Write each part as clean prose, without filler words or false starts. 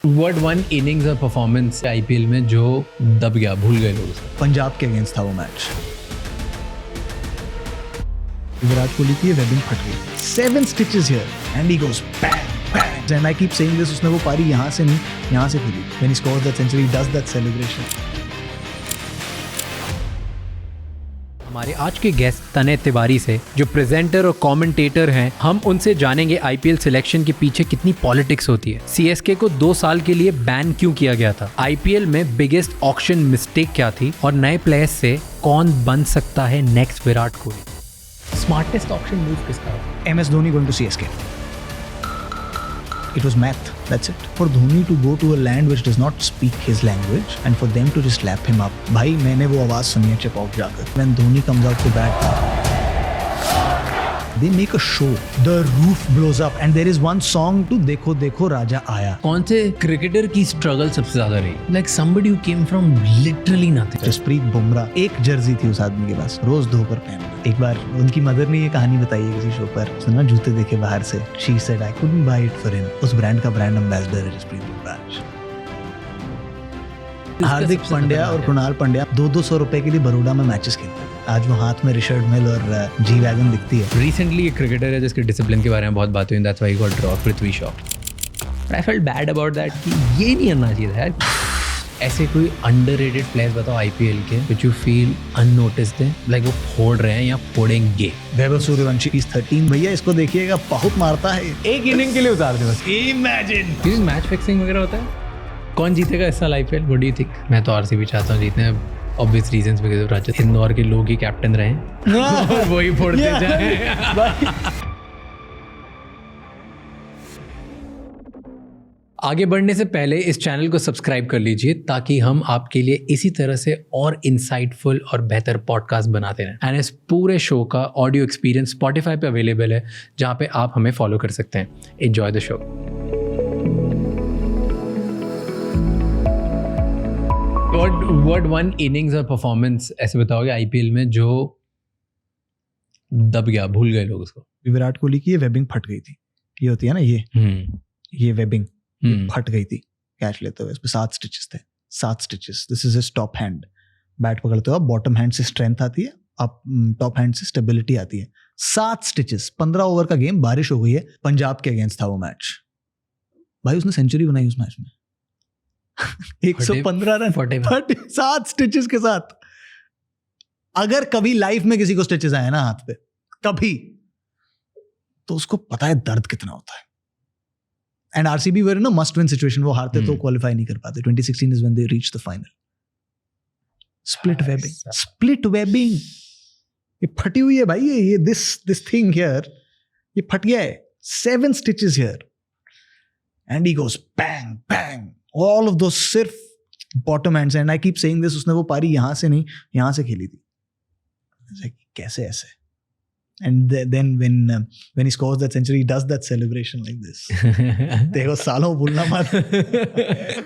What one innings और performance IPL में जो दब गया, भूल गए लोग उसको? पंजाब के अगेंस्ट था वो मैच। विराट कोहली की वेबिंग फट गई। 7 stitches here and he goes bang bang and I keep saying this, उसने वो पारी यहाँ से नहीं यहाँ से खेली। When he scores that century, he does that celebration. हमारे आज के गेस्ट तने तिवारी से, जो प्रेजेंटर और कमेंटेटर हैं, हम उनसे जानेंगे आईपीएल सिलेक्शन के पीछे कितनी पॉलिटिक्स होती है, सीएसके को 2 साल के लिए बैन क्यों किया गया था, आईपीएल में बिगेस्ट ऑक्शन मिस्टेक क्या थी और नए प्लेयर्स से कौन बन सकता है next Virat Kohli. Smartest auction move किसका? MS Dhoni going to CSK. It was math, that's it. For Dhoni to go to a land which does not speak his language and for them to just slap him up. भाई मैंने वो आवाज़ सुनी है चेपॉक जाकर। When Dhoni comes out to bat, they make a show. The roof blows up and there is one song to देखो देखो राजा आया। कौन से क्रिकेटर की स्ट्रगल सबसे ज्यादा रही? Like somebody who came from literally nothing. Jasprit Bumrah, एक जर्सी थी उस आदमी के पास, रोज धोकर पहनना। एक बार उनकी मदर ने ये कहानी बताई है किसी शो पर, उसने ना जूते देखे बाहर से। She said I couldn't buy it for him. उस ब्रांड का ब्रांड एम्बेसडर है जसप्रीत बुमराह। हार्दिक पांड्या और कृणाल पांड्या 200 रुपए के लिए बड़ौदा में मैचेस खेलते हैं। आज वो हाथ में रिचर्ड मिल और जी वैगन दिखती है। रिसेंटली एक क्रिकेटर है जिसके डिसिप्लिन के बारे में बहुत बात हुई, that's why he got drop, Prithvi Shaw. I felt bad about that कि ये नहीं करना चाहिए था यार। ऐसे कोई अंडररेटेड प्लेयर्स बताओ आईपीएल के व्हिच यू फील अननोटिस्ड है, लाइक वो फोड़ रहे हैं या फोड़ेंगे। वैभव सूर्यवंशी इस 13 भैया इसको देखिएगा, बहुत मारता है। एक इनिंग के लिए उतार दे बस। इमेजिन मैच फिक्सिंग वगैरह होता है। कौन जीतेगा इस साल IPL? What do you think? मैं तो आरसीबी चाहता हूँ जीतने, ऑब्वियस रीजंस बिकॉज़ ऑफ रजत। इंदौर के लोग ही कैप्टन रहे और वही फोड़ते जाए। आगे बढ़ने से पहले इस चैनल को सब्सक्राइब कर लीजिए ताकि हम आपके लिए इसी तरह से और इंसाइटफुल और बेहतर पॉडकास्ट बनाते रहें। एंड इस पूरे शो का ऑडियो एक्सपीरियंस स्पॉटिफाई पे अवेलेबल है, जहाँ पे आप हमें फॉलो कर सकते हैं। Enjoy the show. What one innings और परफॉर्मेंस ऐसे बताओगे आईपीएल में जो दब गया, भूल गए लोग उसको? विराट कोहली की ये वेबिंग फट गई थी। ये होती है ना ये वेबिंग फट गई थी कैच लेते हुए। इसमें 7 स्टिचेस थे। 7 stitches. This is his top hand. Bat पकड़ते हो, बॉटम हैंड से स्ट्रेंथ आती है, अब टॉप हैंड से स्टेबिलिटी आती है। 7 स्टिचेस। 15 ओवर का गेम, बारिश हो गई है। पंजाब के अगेंस्ट था वो मैच। भाई उसने सेंचुरी बनाई उस मैच में। 115 रन फटे 7 स्टिचेस के साथ। अगर कभी लाइफ में किसी को स्टिचेस आए ना हाथ पे कभी, तो उसको पता है दर्द कितना होता है। And RCB were in a must win situation. वो हारते तो क्वालिफाई नहीं कर पाते। 2016 is when they reached the final. Split webbing ये फटी हुई है भाई। ये दिस थिंग हियर ये फट गया है। 7 stitches here and he goes bang bang. All of those सिर्फ bottom hands and I keep saying this, उसने वो पारी यहाँ से नहीं यहाँ से खेली थी। like, कैसे ऐसे? And then when he scores that century, he does that celebration like this. देखो सालों भूलना मत।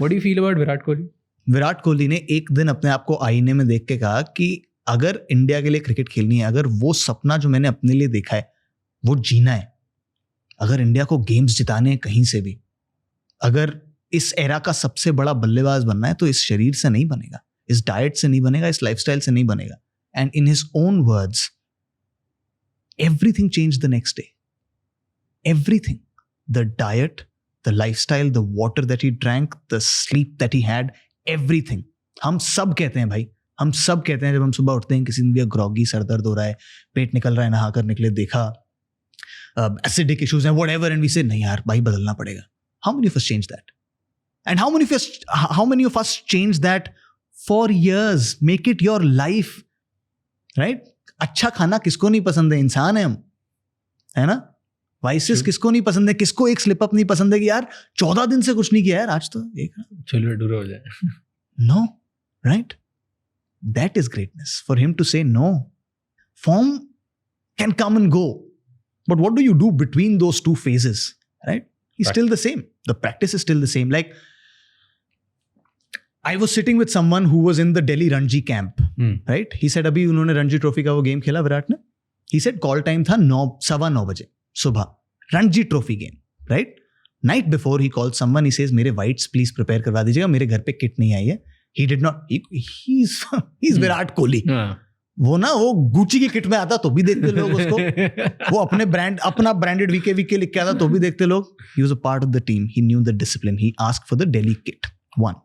What do you feel about Virat Kohli? Virat Kohli ने एक दिन अपने आप को आईने में देख के कहा कि अगर इंडिया के लिए क्रिकेट खेलनी है, अगर वो सपना जो मैंने अपने लिए देखा है वो जीना है, अगर इंडिया को गेम्स जिताने हैं कहीं से भी, अगर इस एरा का सबसे बड़ा बल्लेबाज बनना है, तो इस शरीर से नहीं बनेगा, इस डाइट से नहीं बनेगा, इस लाइफस्टाइल से नहीं बनेगा। And in his own words, everything changed the next day. Everything, the diet, the lifestyle, the water that he drank, the sleep that he had, everything. हम सब कहते हैं भाई, हम सब कहते हैं जब हम सुबह उठते हैं, किसी दिन भी ग्रॉगी, सर दर्द हो रहा है, पेट निकल रहा है, नहा कर निकले, देखा एसिडिक इश्यूज हैं, व्हाटएवर, एंड वी से नहीं यार भाई बदलना पड़ेगा। How many of us change that? And how many of us change that for years? Make it your life, right? अच्छा खाना किसको नहीं पसंद है? इंसान है हम, है ना? वाइसेस किसको नहीं पसंद है? किसको एक स्लिप अप नहीं पसंद है कि यार 14 दिन से कुछ नहीं किया यार, आज तो एक चलो डूरा हो जाए। No, right? That is greatness. For him to say no. Form can come and go, but what do you do between those 2 phases, right? He's still the same. The practice is still the same. Like, I was sitting with someone who was in the Delhi Ranji camp, right? He said, अभी उन्होंने Ranji trophy का वो game खेला विराट ने। He said call time था 9:15 बजे सुबह, Ranji trophy game, right? Night before he called someone, he says, मेरे whites please prepare करवा दीजिएगा, मेरे घर पे किट नहीं आई है. He did not. He's Virat Kohli. वो ना वो गुची की किट में आता तो भी देखते लोग उसको. वो अपना ब्रांडेड वीके लिख के आता तो भी देखते लोग. He was a part of the team. He knew the discipline. He asked for the Delhi kit. One.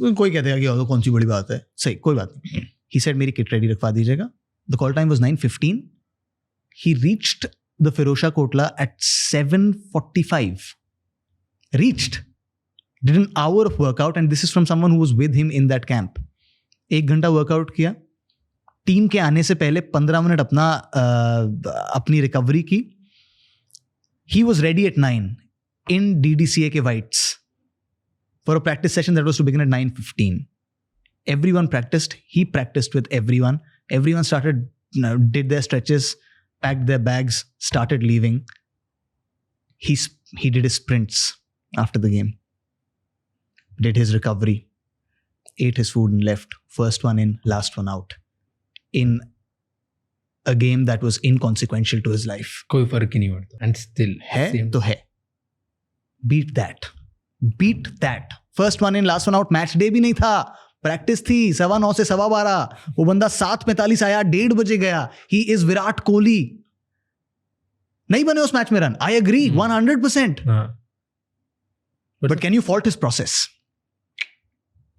कोई कहते हैं कि कौन सी बड़ी बात है. सही, कोई बात नहीं. He said, मेरी किट रेडी रखवा दीजिएगा. The call time was 9:15. He reached the Firozshah Kotla at 7:45. Reached. Did an hour of workout, and this is from someone who was with him in that camp. 1 घंटा workout किया. Team के आने से पहले 15 minute अपनी recovery की. He was ready at 9 in DDCA के Whites for a practice session that was to begin at 9:15. Everyone practiced. He practiced with everyone. Everyone did their stretches, packed their bags, started leaving. He did his sprints after the game. Did his recovery. Ate his food and left. First one in, last one out. In a game that was inconsequential to his life. कोई फर्क ही नहीं पड़ता. And still है तो है. Beat that. First one in, last one out. Match day भी नहीं था. प्रैक्टिस थी 9:15 से 12:15. वो बंदा 7:45 आया, 1:30 बजे गया. He is Virat Kohli. नहीं बने उस मैच में run. I agree 100%. But can you fault his process?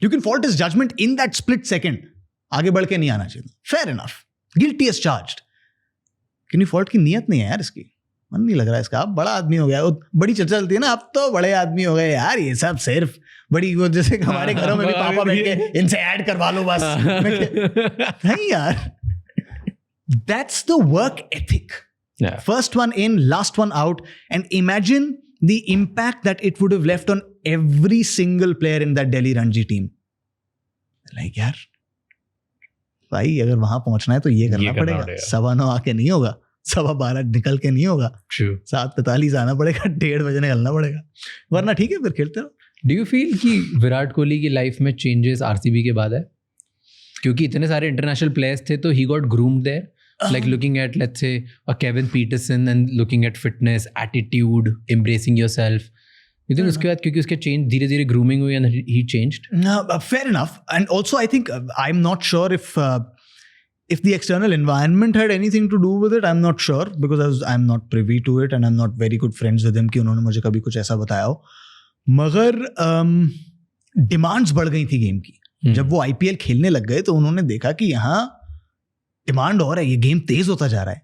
You can fault his judgement in that split second. आगे बढ़ के नहीं आना चाहिए. Fair enough. Guilty as charged. Can you fault की नियत नहीं है यार इसकी. मन नहीं लग रहा है इसका. आप बड़ा आदमी हो गया. बड़ी चर्चा चलती है ना, अब तो बड़े आदमी हो गए यार. ये सब सिर्फ बड़ी वो जैसे हमारे घरों में भी पापा बैठ के इनसे ऐड करवा लो बस. नहीं यार. That's the work ethic. Yeah. First one in, last one out. And imagine the impact that it would have left on every single player in that Delhi Ranji team. Like यार भाई अगर वहां पहुंचना है तो ये करना पड़ेगा. 9:15 आके नहीं होगा. 12:15 निकल के नहीं होगा. 7:45 आना पड़ेगा. 1:30 बजे निकलना पड़ेगा. वरना ठीक है फिर खेलते रहो. डू यू फील कि विराट कोहली की लाइफ में चेंजेस आरसीबी के बाद है? क्योंकि इतने सारे इंटरनेशनल प्लेयर्स थे तो he got groomed there. Like looking at, let's say, a Kevin Peterson and looking at fitness, attitude, embracing yourself. You think उसके बाद क्योंकि उसके change धीरे-धीरे grooming हुई and he changed? Fair enough. And also I think I'm not sure if the external environment had anything to do with it. I'm not sure because I'm not privy to it and I'm not very good friends with him कि उन्होंने मुझे कभी कुछ ऐसा बताया हो. मगर demands बढ़ गई थी गेम की. जब वो IPL खेलने लग गए तो उन्होंने देखा कि यहाँ डिमांड और है. ये गेम तेज होता जा रहा है.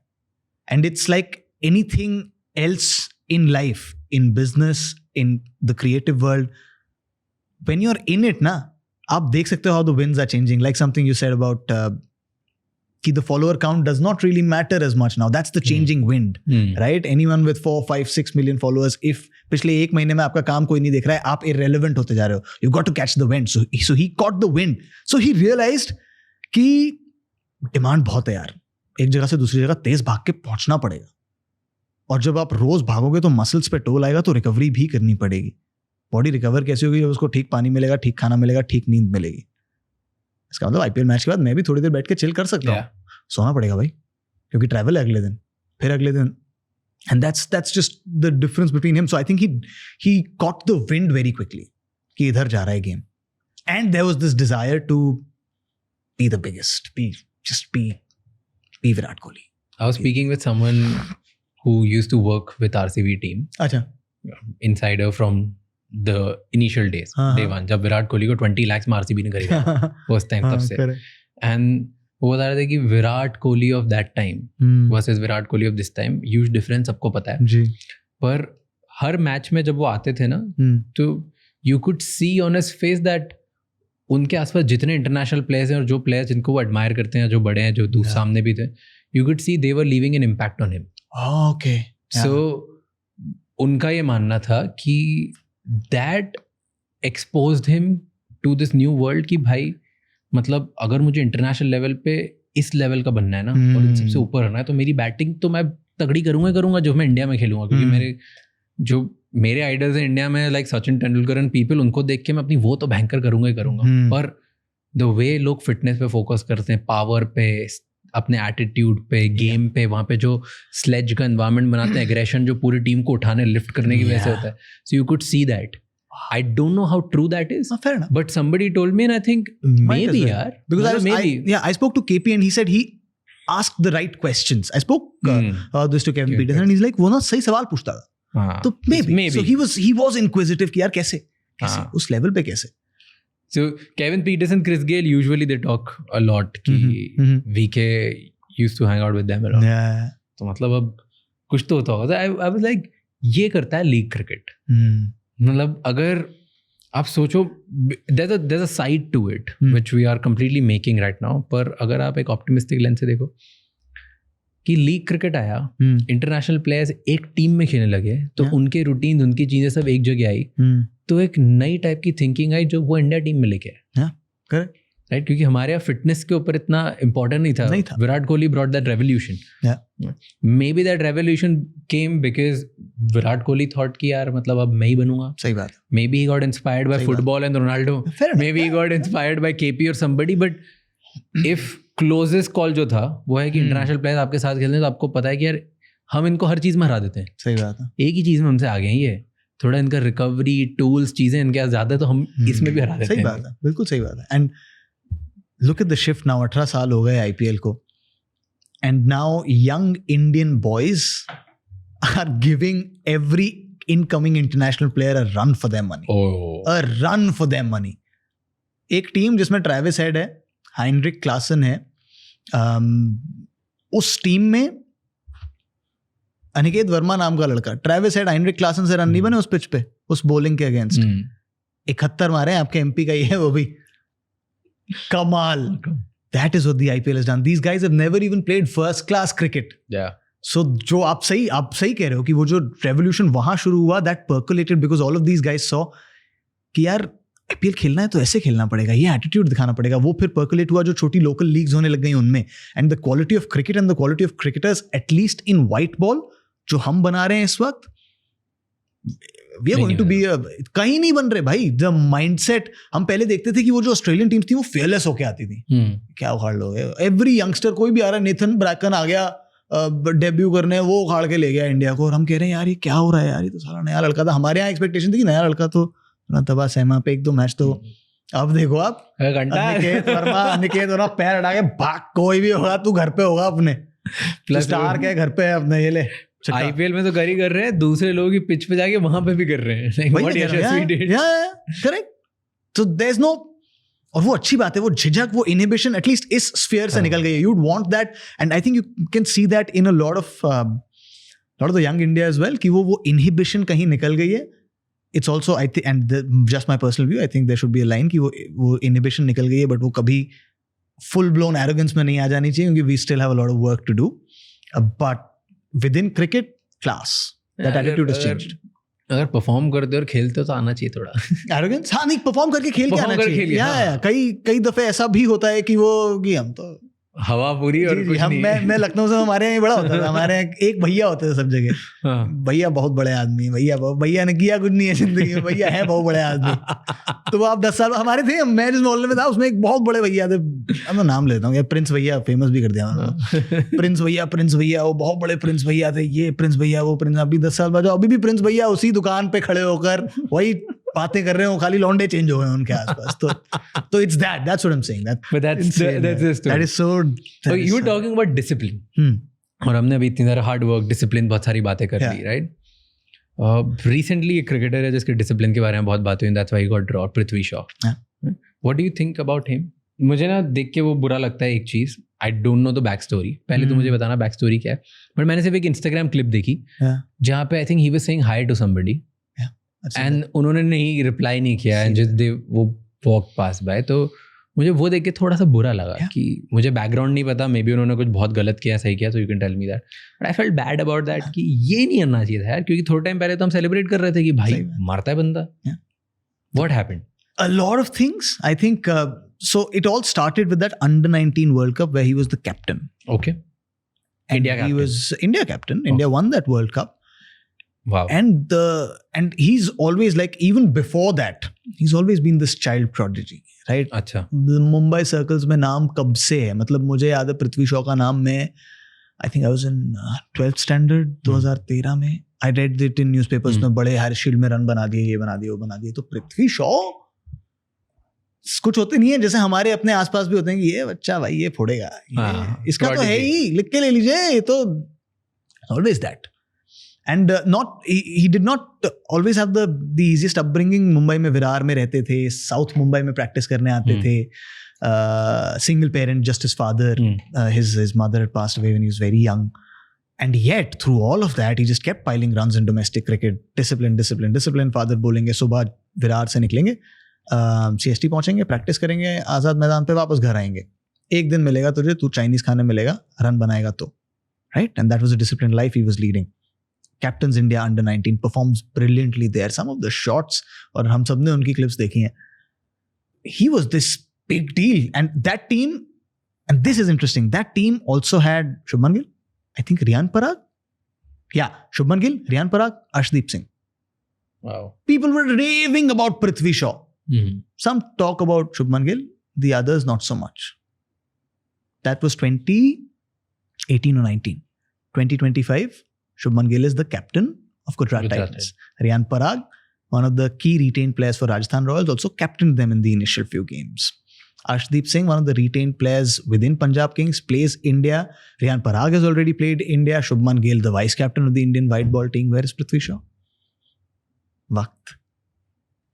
And it's like anything else in life, in business, in the creative world. When you are in it ना, आप देख सकते हो how the winds are changing. Like something you said about कि the follower count does not really matter as much now. That's the changing wind, right? Anyone with 4, 5, 6 million followers, if पिछले 1 महीने में आपका काम कोई नहीं देख रहा है, आप irrelevant होते जा रहे हो. You got to catch the wind. So he caught the wind. So he realized कि डिमांड बहुत है यार. एक जगह से दूसरी जगह तेज भाग के पहुंचना पड़ेगा. और जब आप रोज भागोगे तो मसल्स पे टोल आएगा, तो रिकवरी भी करनी पड़ेगी. बॉडी रिकवर कैसे होगी? जब उसको ठीक पानी मिलेगा, ठीक खाना मिलेगा, ठीक नींद मिलेगी. इसका मतलब IPL मैच के बाद मैं भी थोड़ी देर बैठ के चिल कर सकता हूँ. सोना पड़ेगा भाई, क्योंकि ट्रैवल है अगले दिन, फिर अगले दिन. And that's just the difference between him. So I think he caught the wind very quickly कि इधर जा रहा है game. And there was this desire to be the biggest, be Virat Kohli. I was speaking with someone who used to work with RCB team. अच्छा. Insider from the initial days, day one, जब विराट कोहली को 20 lakhs में RCB ने खरीदा उस time, तब से. And वो बता रहे थे कि Virat Kohli of that time versus Virat Kohli of this time, huge difference सबको पता है जी. पर हर मैच में जब वो आते थे ना, तो you could C on his face that उनके आसपास जितने इंटरनेशनल प्लेयर्स हैं और जो प्लेयर्स जिनको वो एडमायर करते हैं, जो बड़े हैं, जो सामने भी थे, you could see they were leaving an impact on him. Okay. So उनका ये मानना था कि that exposed him to this new world कि भाई मतलब अगर मुझे इंटरनेशनल लेवल पे इस लेवल का बनना है ना, और इन सबसे ऊपर रहना है, तो मेरी बैटिंग तो मैं तगड़ी करूँगा जो मैं इंडिया में खेलूँगा. क्योंकि मेरे आइडल्स हैं इंडिया में, like Sachin Tendulkar and people, उनको देख के मैं अपनी वो तो भयंकर करूँगा. पर द वे लोग फिटनेस पे फोकस करते हैं, पावर पे, अपने एटीट्यूड पे, गेम पे, वहाँ पे जो स्लेज का एनवायरनमेंट बनाते हैं, एग्रेशन जो पूरी टीम को उठाने लिफ्ट करने की वजह से होता है. So you could see that. I don't know how true that is. Fair enough. But somebody told me and I think maybe yaar. Because I spoke to KP and he said he asked the right questions. I spoke this to Kevin Peterson and he's like, वो ना सही सवाल पूछता था. तो maybe. So he was inquisitive कि यार कैसे उस level पे कैसे. So Kevin Peterson, Chris Gayle, usually they talk a lot कि VK used to hang out with them a lot. Yeah. तो मतलब अब कुछ तो होता होगा. I was like, ये करता है लीग क्रिकेट. मतलब अगर आप सोचो, there's a side to it which we are completely making right now, पर अगर आप एक ऑप्टिमिस्टिक लेंस से देखो कि लीग क्रिकेट आया, इंटरनेशनल प्लेयर्स एक टीम में खेलने लगे, तो उनके रूटीन, उनकी चीजें सब एक जगह आई, तो एक नई टाइप की थिंकिंग आई जो वो इंडिया टीम में लेके आए. करेक्ट. राइट, क्योंकि हमारे यहाँ फिटनेस के ऊपर इतना इम्पोर्टेंट नहीं था. Virat Kohli brought that revolution. Maybe that revolution came because Virat Kohli thought कि यार मतलब अब मैं ही बनूंगा. सही बात. Maybe he got inspired by football and Ronaldo. Maybe he got inspired by KP और somebody. But if closest call जो था वो है कि इंटरनेशनल प्लेयर्स आपके साथ खेलते हैं, तो आपको पता है कि यार हम इनको हर चीज में हरा देते हैं. सही बात है. एक ही चीज में हमसे आगे हैं, ये थोड़ा इनका रिकवरी टूल्स चीजें इनके पास ज्यादा, तो हम इसमें भी हरा देते हैं. सही बात है, बिल्कुल सही बात है. And look at the shift now. 18 साल हो गए IPL को, and now young Indian boys are giving every incoming international player a run for their money. A run for their money. एक टीम जिसमें ट्रेविस हेड है, Heinrich Klaasen है, उस team में अनिकेत वर्मा नाम का लड़का, ट्रेविस हेड हाइनरिक क्लासन से रन नहीं बने उस पिच पे, उस बॉलिंग के अगेंस्ट. 71 मारे आपके MP का ही है वो भी. Kamal. That is what the IPL has done. These guys have never even played first class cricket. Yeah. So जो आप सही कह रहे हो कि वो जो revolution वहाँ शुरू हुआ, that percolated because all of these guys saw कि यार IPL खेलना है तो ऐसे खेलना पड़ेगा, ये attitude दिखाना पड़ेगा. वो फिर percolate हुआ जो छोटी local leagues होने लग गई उनमें. And the quality of cricket and the quality of cricketers, at least in white ball, जो हम बना रहे हैं इस वक्त, we are going to be कहीं नहीं बन रहे भाई. द माइंडसेट हम पहले देखते थे कि वो जो ऑस्ट्रेलियन टीम थी वो फेयरलेस होके आती थी. क्या उखाड़ लोगे. एवरी यंगस्टर कोई भी आ रहा है, नेथन ब्रैकन आ गया डेब्यू करने, वो उखाड़ के ले गया इंडिया को, और हम कह रहे हैं यार ये क्या हो रहा है यार, ये तो सारा नया लड़का था. हमारे यहाँ एक्सपेक्टेशन थी कि नया लड़का तो तबाह सहमा पे 1-2 मैच तो. अब देखो आप निकेत वर्मा पैर हटा के भाग, कोई भी होगा तू घर पे होगा अपने, स्टार के घर पे है अपने. ये ले IPL में तो कर रहे हैं, दूसरे लोग की पिच पे जाके वहां पे भी कर रहे हैं. करेक्ट. So there's no, और वो अच्छी बात है, वो झिझक, वो इनहिबिशन एटलीस्ट इस स्फीयर से निकल गई है. You'd want that, and I think you can see that in a lot of the young India as well, कि वो इनहिबिशन कहीं निकल गई है. It's also, I think, and just my personal view, I think there should be a line कि वो inhibition निकल गई है, बट वो कभी full blown arrogance में नहीं आ जानी चाहिए, क्योंकि we still have a lot of work to do. But within cricket, class. That attitude has changed. अगर परफॉर्म करते और खेलते हो तो आना चाहिए थोड़ा arrogance. हाँ नहीं, परफॉर्म करके खेल के आना चाहिए. कई दफे ऐसा भी होता है कि हम तो हवा पूरी और कुछ नहीं. मैं लखनऊ से, हमारे यहाँ बड़ा होता था, हमारे यहाँ एक भैया होते थे सब जगह. भैया बहुत बड़े आदमी, भैया ने किया कुछ नहीं है जिंदगी में, भैया है बहुत बड़े आदमी. तो वो आप 10 साल हमारे थे, मैं जिस मोहल्ले में था उसमें एक बहुत बड़े भैया थे, अब मैं नाम लेता हूँ, प्रिंस भैया, फेमस भी कर दिया. प्रिंस भैया वो बहुत बड़े प्रिंस भैया थे, ये प्रिंस भैया वो प्रिंस. अभी 10 साल बाद अभी भी प्रिंस भैया उसी दुकान पे खड़े होकर वही बातें कर रहे हो, खाली लौंडे चेंज हो गए उनके आसपास. तो it's that's what I'm saying. That is so. So you were talking about discipline. और हमने अभी इतनी सारा हार्ड वर्क, डिसिप्लिन, बहुत सारी बातें कर ली, राइट. रिसेंटली एक क्रिकेटर है जिसके डिसिप्लिन के बारे में बहुत बातें हुई. That's why he got dropped, Prithvi Shaw. What do you think about him? मुझे ना देख के वो बुरा लगता है एक चीज़. I don't know the back story. पहले तो मुझे बताना बैक स्टोरी क्या है. बट मैंने सिर्फ एक इंस्टाग्राम क्लिप देखी जहाँ पे I think he was saying hi to somebody and उन्होंने नहीं रिप्लाई नहीं किया एंड जस्ट दे वो वॉक पास बाय. तो मुझे वो देख के थोड़ा सा बुरा लगा कि मुझे बैकग्राउंड नहीं पता, मे बी उन्होंने कुछ बहुत गलत किया, सही किया, so you can tell me that. But I felt bad about that कि ये नहीं करना चाहिए था यार, क्योंकि थोड़े टाइम पहले तो हम सेलिब्रेट कर रहे थे कि भाई मारता है बंदा. What happened? A lot of things. I think so. It all started with that under-19 World Cup where he was the captain. Okay. And he was India captain. India won that World Cup. Wow. And he's always like, even before that, he's always been this child prodigy, right. अच्छा. Mumbai circles में नाम कब से है, मतलब मुझे याद है पृथ्वी शॉ का नाम मैं I think I was in 12th standard 2013 में. I read it in newspapers में, बड़े हाईशील्ड में रन बना दिए, ये बना दिए, वो बना दिए. तो पृथ्वी शॉ कुछ होते नहीं है जैसे हमारे अपने आसपास भी होते हैं कि ये बच्चा भाई ये फोड़ेगा, इसका तो है ही, लिख के ले लीजिए, ये तो always that. And not he did not always have the easiest upbringing. Mumbai में विरार में रहते थे, साउथ मुंबई में प्रैक्टिस करने आते थे. Single parent, just his father, his mother had passed away when he was very young. And yet, through all of that, he just kept piling runs in domestic cricket. Discipline. Father बोलेंगे सुबह विरार से निकलेंगे, CST पहुंचेंगे, practice करेंगे, आज़ाद मैदान पे वापस घर आएंगे. एक दिन मिलेगा तुझे, तू चाइनीज खाने मिलेगा, रन बनाएगा तो. Right? And that was a disciplined life he was leading. Captains India under 19 performs brilliantly there. Some of the shots, और हम सब ने उनकी clips देखी हैं. He was this big deal. And that team, and this is interesting, that team also had Shubman Gill, I think Riyan Parag. Yeah, Shubman Gill, Riyan Parag, Arshdeep Singh. Wow. People were raving about Prithvi Shaw. Some talk about Shubman Gill, the others not so much. That was 2018 or 19. 2025, Shubman Gill is the captain of Gujarat Titans. Riyan Parag, one of the key retained players for Rajasthan Royals, also captained them in the initial few games. Arshdeep Singh, one of the retained players within Punjab Kings, plays India. Riyan Parag has already played India. Shubman Gill, the vice captain of the Indian white ball team. Where is Prithvi Shaw? Waqt.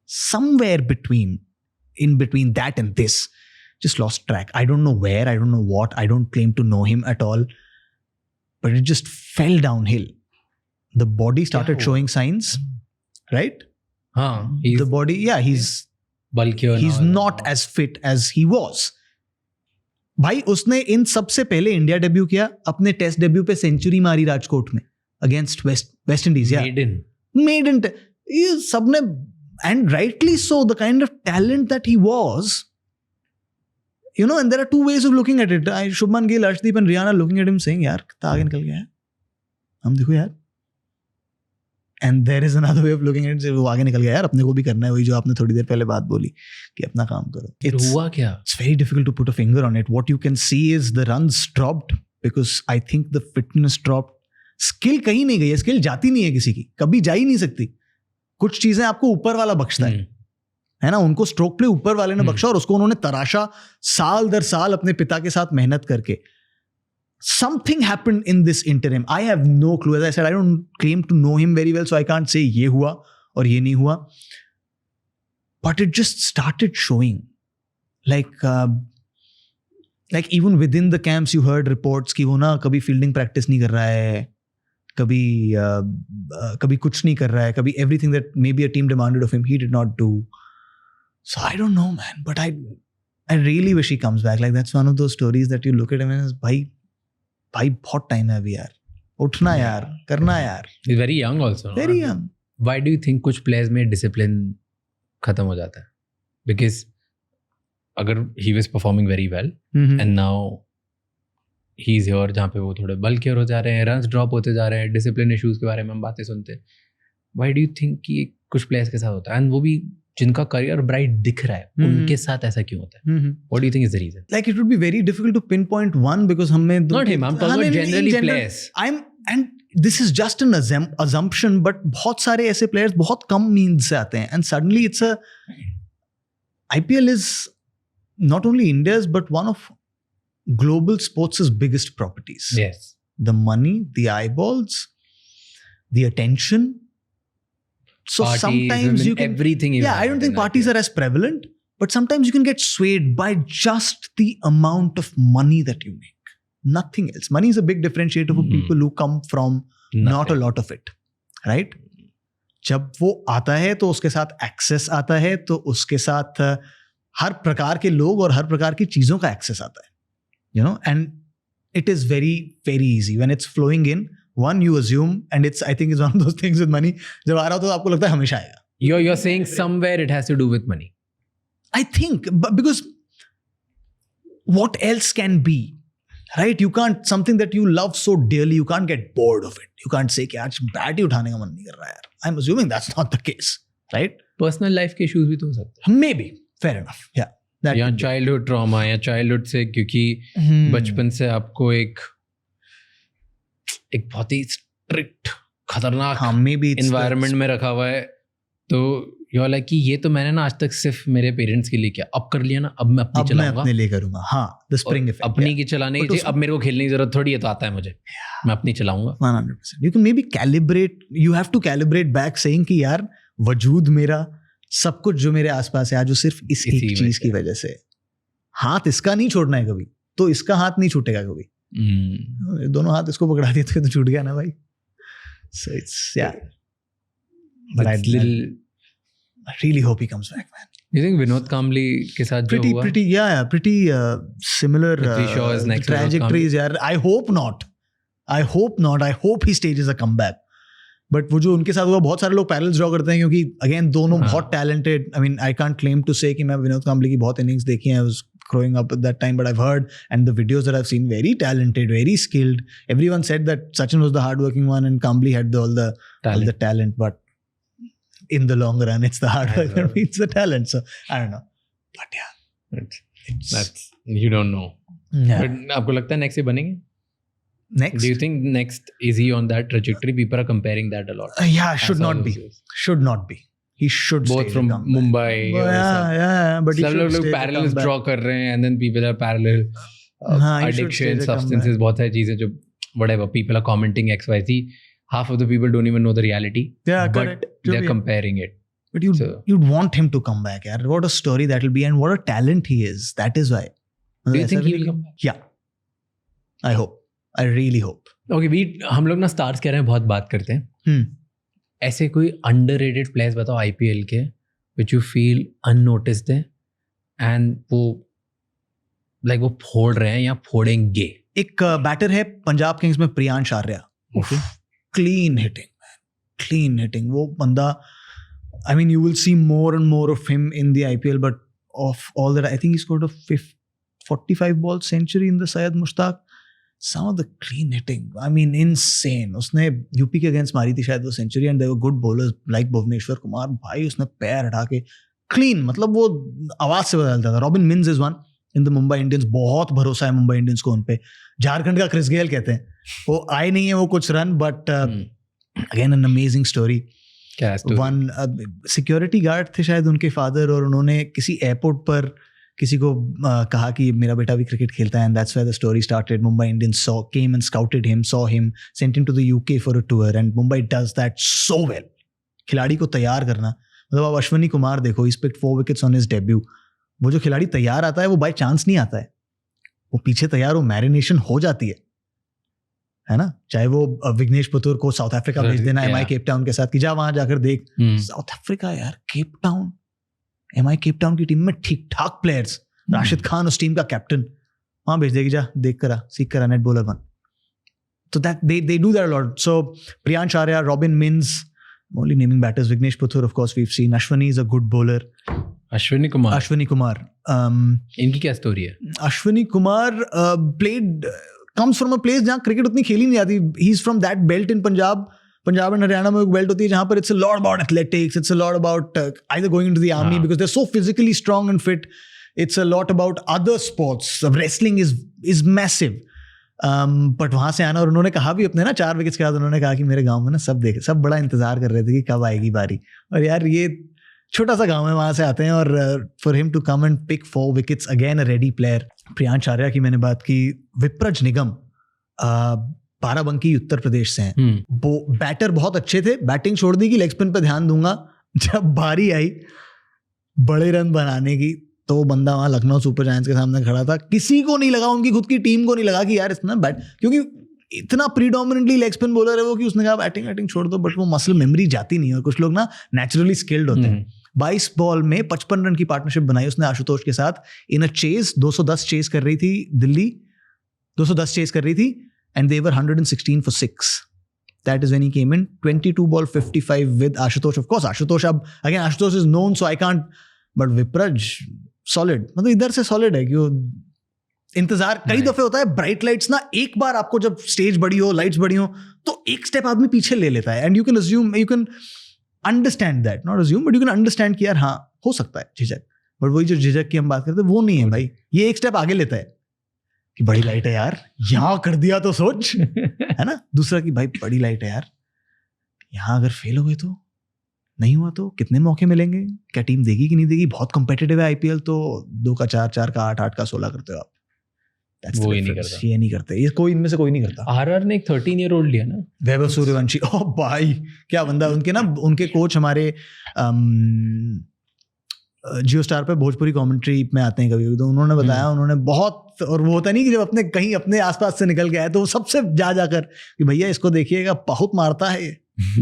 Somewhere in between that and this, just lost track. I don't know where, I don't know what, I don't claim to know him at all. But it just fell downhill. The body started showing signs, right? The body, he's bulkier. He's not as fit as he was. भाई उसने इन सबसे पहले India debut किया, अपने test debut पे century मारी राजकोट में against West Indies. Maiden ये सबने, and rightly so, the kind of talent that he was. You know, and there are two ways of looking at it. Shubman Gill, Arshdeep and Riyan are looking at him saying, यार कितना आगे निकल गया है, हम देखो यार. And there is another way of looking at it, वो आगे निकल गया यार, अपने को भी करना है वही जो आपने थोड़ी देर पहले बात बोली कि अपना काम करो. हुआ क्या? It's very difficult to put a finger on it. What you can see is the runs dropped because I think the fitness dropped. Skill कहीं नहीं गई है, skill जाती नहीं है किसी की, कभी जा ही नहीं सकती. कुछ चीजें आपको ऊपर वाला बख्शता है ना. उनको स्ट्रोक प्ले ऊपर वाले ने बख्शा और उसको उन्होंने तराशा साल दर साल अपने पिता के साथ मेहनत करके. Something happened in this interim. I have no clue. As I said, I don't claim to know him very well, so I can't say ये हुआ और ये नहीं हुआ. But it just started showing. Like even within the camps, you heard reports कि वो ना कभी fielding practice नहीं कर रहा है, कभी कुछ नहीं कर रहा है, कभी everything that maybe a team demanded of him, he did not do. So I don't know, man. But I really wish he comes back. Like that's one of those stories that you look at him and भाई बहुत time है अभी यार, उठना यार, करना यार. He's very young also. Very young. Why do you think कुछ players में discipline खत्म हो जाता है? Because अगर he was performing very well and now he's here जहाँ पे वो थोड़े bulkier हो जा रहे हैं, runs drop होते जा रहे हैं, discipline issues के बारे में हम बातें सुनते हैं. Why do you think कि कुछ players के साथ होता है? And वो भी जिनका करियर ब्राइट दिख रहा है, उनके साथ ऐसा क्यों होता है? What do you think is the reason? Like it would be very difficult to pinpoint one because हमने not him, I'm talking about generally players. And this is just an assumption, but बहुत सारे ऐसे players बहुत कम means से आते हैं and suddenly it's IPL is not only India's but one of global sports' biggest properties. Yes. The money, the eyeballs, the attention. So parties, sometimes you can everything. I don't think parties are as prevalent, but sometimes you can get swayed by just the amount of money that you make. Nothing else. Money is a big differentiator for people who come from not a lot of it, right? जब वो आता है तो उसके साथ access आता है, तो उसके साथ हर प्रकार के लोग और हर प्रकार की चीजों का access आता है, you know, and it is very very easy when it's flowing in. One, you assume, and I think it's one of those things with money. जब आ रहा हो तो आपको लगता है हमेशा आएगा. You're saying somewhere it has to do with money. I think, but because what else can be, right? You can't, something that you love so dearly, you can't get bored of it. You can't say कि आज bat ही उठाने का मन नहीं कर रहा यार. I'm assuming that's not the case, right? Personal life के issues भी तो हो सकते हैं. Maybe, fair enough, yeah. That या could be. चाइल्डहुड ट्रॉमा या चाइल्डहुड से, क्योंकि बचपन से आपको एक बहुत ही स्ट्रिक्ट खतरनाक हाँ, maybe it's एनवायरनमेंट में रखा हुआ है, तो यू आर लाइक कि ये तो मैंने ना आज तक सिर्फ मेरे पेरेंट्स के लिए किया, अब कर लिया ना, अब मैं अपनी अब मैं चलाऊंगा, अपने लिए करूंगा. हाँ, the spring effect. अपनी yeah. की चलाने की But चाहिए, अब मेरे को खेलने की जरूरत थोड़ी है, तो आता है मुझे, मैं अपनी चलाऊंगा. 100%. You can maybe calibrate. You have to calibrate back, saying कि यार वजूद मेरा, सब कुछ जो मेरे आसपास है आज, वो सिर्फ इस इसी एक चीज की वजह से. हाथ इसका नहीं छोड़ना है कभी, तो इसका हाथ नहीं छूटेगा कभी. दोनों हाथ इसको पकड़ा दिए तो छूट गया ना भाई. So it's but I really hope he comes back, man. You think Vinod Kambli के साथ जो हुआ, pretty similar Prithvi Shaw is next to Vinod trajectories यार. I hope not. I hope he stages a comeback. But वो जो उनके साथ हुआ, बहुत सारे लोग पैरेलल्स ड्रॉ करते हैं, क्योंकि अगेन दोनों बहुत talented. I mean, I can't claim to say कि मैं विनोद काम्बली की बहुत इनिंग्स देखी हैं. I was growing up at that time, but I've heard and the videos that I've seen, very talented, very skilled. Everyone said that Sachin was the hardworking one and Kambli had all the talent, but in the long run, it's the hard work that beats the talent. So I don't know, but that's you don't know. Yeah. But आपको लगता है next से बनेंगे? Next, Do you think next is he on that trajectory? People are comparing that a lot. yeah, should not be. He should both stay from the comeback. Mumbai. Yeah, but he सब should लोग stay the parallels comeback. draw कर रहे हैं, and then people are parallel हाँ, he should stay addiction, the substances, comeback. बहुत सारी चीजें जो whatever people are commenting XYZ. Half of the people don't even know the reality. Yeah, but correct. they're True, comparing it. But you'd want him to come back, yaar. What a story that will be, and what a talent he is. That is why. Do you think he will come back? Yeah. I hope. I really hope. Okay, हम लोग ना stars कह रहे हैं, बहुत बात करते हैं. ऐसे कोई अंडररेटेड प्लेयर्स बताओ IPL के which you feel unnoticed है and वो like वो फोड़ रहे हैं या फोड़ेंगे. एक बैटर है पंजाब किंग्स में, प्रियांश आर्या. क्लीन हिटिंग वो बंदा. I mean, you will see more and more of him in the IPL, but of all that, I think he scored a 45 ball century in the Syed Mushtaq. Some of the clean hitting, I mean, insane. उसने UP के against मारी थी शायद वो century, and there were good bowlers like Bhuvneshwar Kumar. भाई उसने पैर हटा के क्लीन, मतलब वो आवाज से बदलता था. Robin mince is one in the Mumbai Indians. बहुत भरोसा है मुंबई इंडियंस को उन पे. झारखंड का क्रिस गेल कहते हैं. वो आए नहीं है वो कुछ run, but again an amazing story. One security guard थे शायद उनके फादर, और उन्होंने किसी एयरपोर्ट पर किसी को कहा कि मेरा बेटा भी क्रिकेट खेलता है, and that's where the story started. Mumbai Indians came and scouted him, saw him, sent him to the UK for a tour, and Mumbai does that so well. खिलाड़ी को तैयार करना, मतलब आप अश्विनी कुमार देखो, he picked 4 wickets on his debut. वो जो खिलाड़ी तैयार आता है वो बाय चांस नहीं आता है, वो पीछे तैयार, वो मैरिनेशन हो जाती है ना. चाहे वो विघ्नेश पुतुर को साउथ अफ्रीका भेज देना MI केप टाउन के साथ कि जा वहां जाकर देख. साउथ अफ्रीका यार, Cape Town, MI Cape Town की टीम में ठीक ठाक प्लेयर्स. राशिद खान उस टीम का कैप्टन, वहां भेज देगी, जा देख करा, सीख करा, नेट बॉलर बन. तो that they do that a lot. So Priyansh Arya, Robin Mins, I'm only naming batters. Vignesh Puthur, of course, we've seen. Ashwini is a good bowler. Ashwini Kumar. इनकी क्या स्टोरी है? Ashwini Kumar comes from a place जहाँ cricket उतनी खेली नहीं जाती. He's from that belt in Punjab and Haryana में एक बेल्ट होती है जहाँ पर it's a lot about athletics, it's a lot about either going into the army because they're so physically strong and fit. It's a lot about other sports. Wrestling is massive. But वहाँ से आना, और उन्होंने कहा भी अपने ना 4 wickets के बाद, उन्होंने कहा कि मेरे गांव में ना सब बड़ा इंतजार कर रहे थे कि कब आएगी बारी. और यार ये छोटा सा गांव है, वहाँ से आते हैं, और for him to come and pick 4 wickets, again a ready player. Priyansh Arya की मैंने बात की. विप्रज निगम बाराबंकी उत्तर प्रदेश से हैं. वो बैटर बहुत अच्छे थे, बैटिंग छोड़ दी कि लेग स्पिन पे ध्यान दूंगा. जब बारी आई बड़े रन बनाने की, तो वो बंदा वहाँ लखनऊ सुपर जायंट्स के सामने खड़ा था. किसी को नहीं लगा, उनकी खुद की टीम को नहीं लगा कि यार इतना बैट, क्योंकि इतना प्रीडोमिनेंटली लेग स्पिन बॉलर है वो, कि उसने कहा बैटिंग छोड़ दो. बट वो मसल मेमोरी जाती नहीं है, और कुछ लोग ना नेचुरली स्किल्ड होते हैं. 22 बॉल में 55 रन की पार्टनरशिप बनाई उसने आशुतोष के साथ. इन अ चेस 210 चेस कर रही थी दिल्ली, 210 चेस कर रही थी, and they were 116 for 6. That is when he came in. 22 ball 55 with Ashutosh. Of course, Ashutosh is known, so I can't. But Vipraj, solid. मतलब इधर से solid है कि वो इंतजार कई दफे होता है. ब्राइट लाइट्स ना, एक बार आपको जब स्टेज बड़ी हो, लाइट्स बड़ी हो, तो एक स्टेप आदमी पीछे ले लेता है. And you can understand that, not assume, but you can understand कि यार हाँ हो सकता है झिझक. बट वही जो झिझक की हम बात करते हैं वो नहीं है भाई. ये एक स्टेप आगे लेता है कि बड़ी लाइट है यार, यहाँ कर दिया तो सोच, है ना. दूसरा कि भाई बड़ी लाइट है यार, यहाँ अगर फेल हो गए तो, नहीं हुआ तो कितने मौके मिलेंगे, क्या टीम देगी कि नहीं देगी. बहुत कॉम्पिटिटिव है आईपीएल, तो 2 का 4, 4 का 8, 8 का 16 करते हो आप. वो ही नहीं करता. ये नहीं करते, ये कोई इनमें से कोई नहीं करता. आरआर ने एक 13-year-old लिया ना, वैभव सूर्यवंशी. ओ भाई क्या बंदा. उनके ना, उनके कोच हमारे जियो स्टार पे भोजपुरी कमेंट्री में आते हैं कभी, तो उन्होंने बताया, उन्होंने बहुत, और वो होता नहीं कि जब अपने कहीं अपने आसपास से निकल के आए तो वो सबसे जा जाकर कि भैया इसको देखिएगा, बहुत मारता है ये,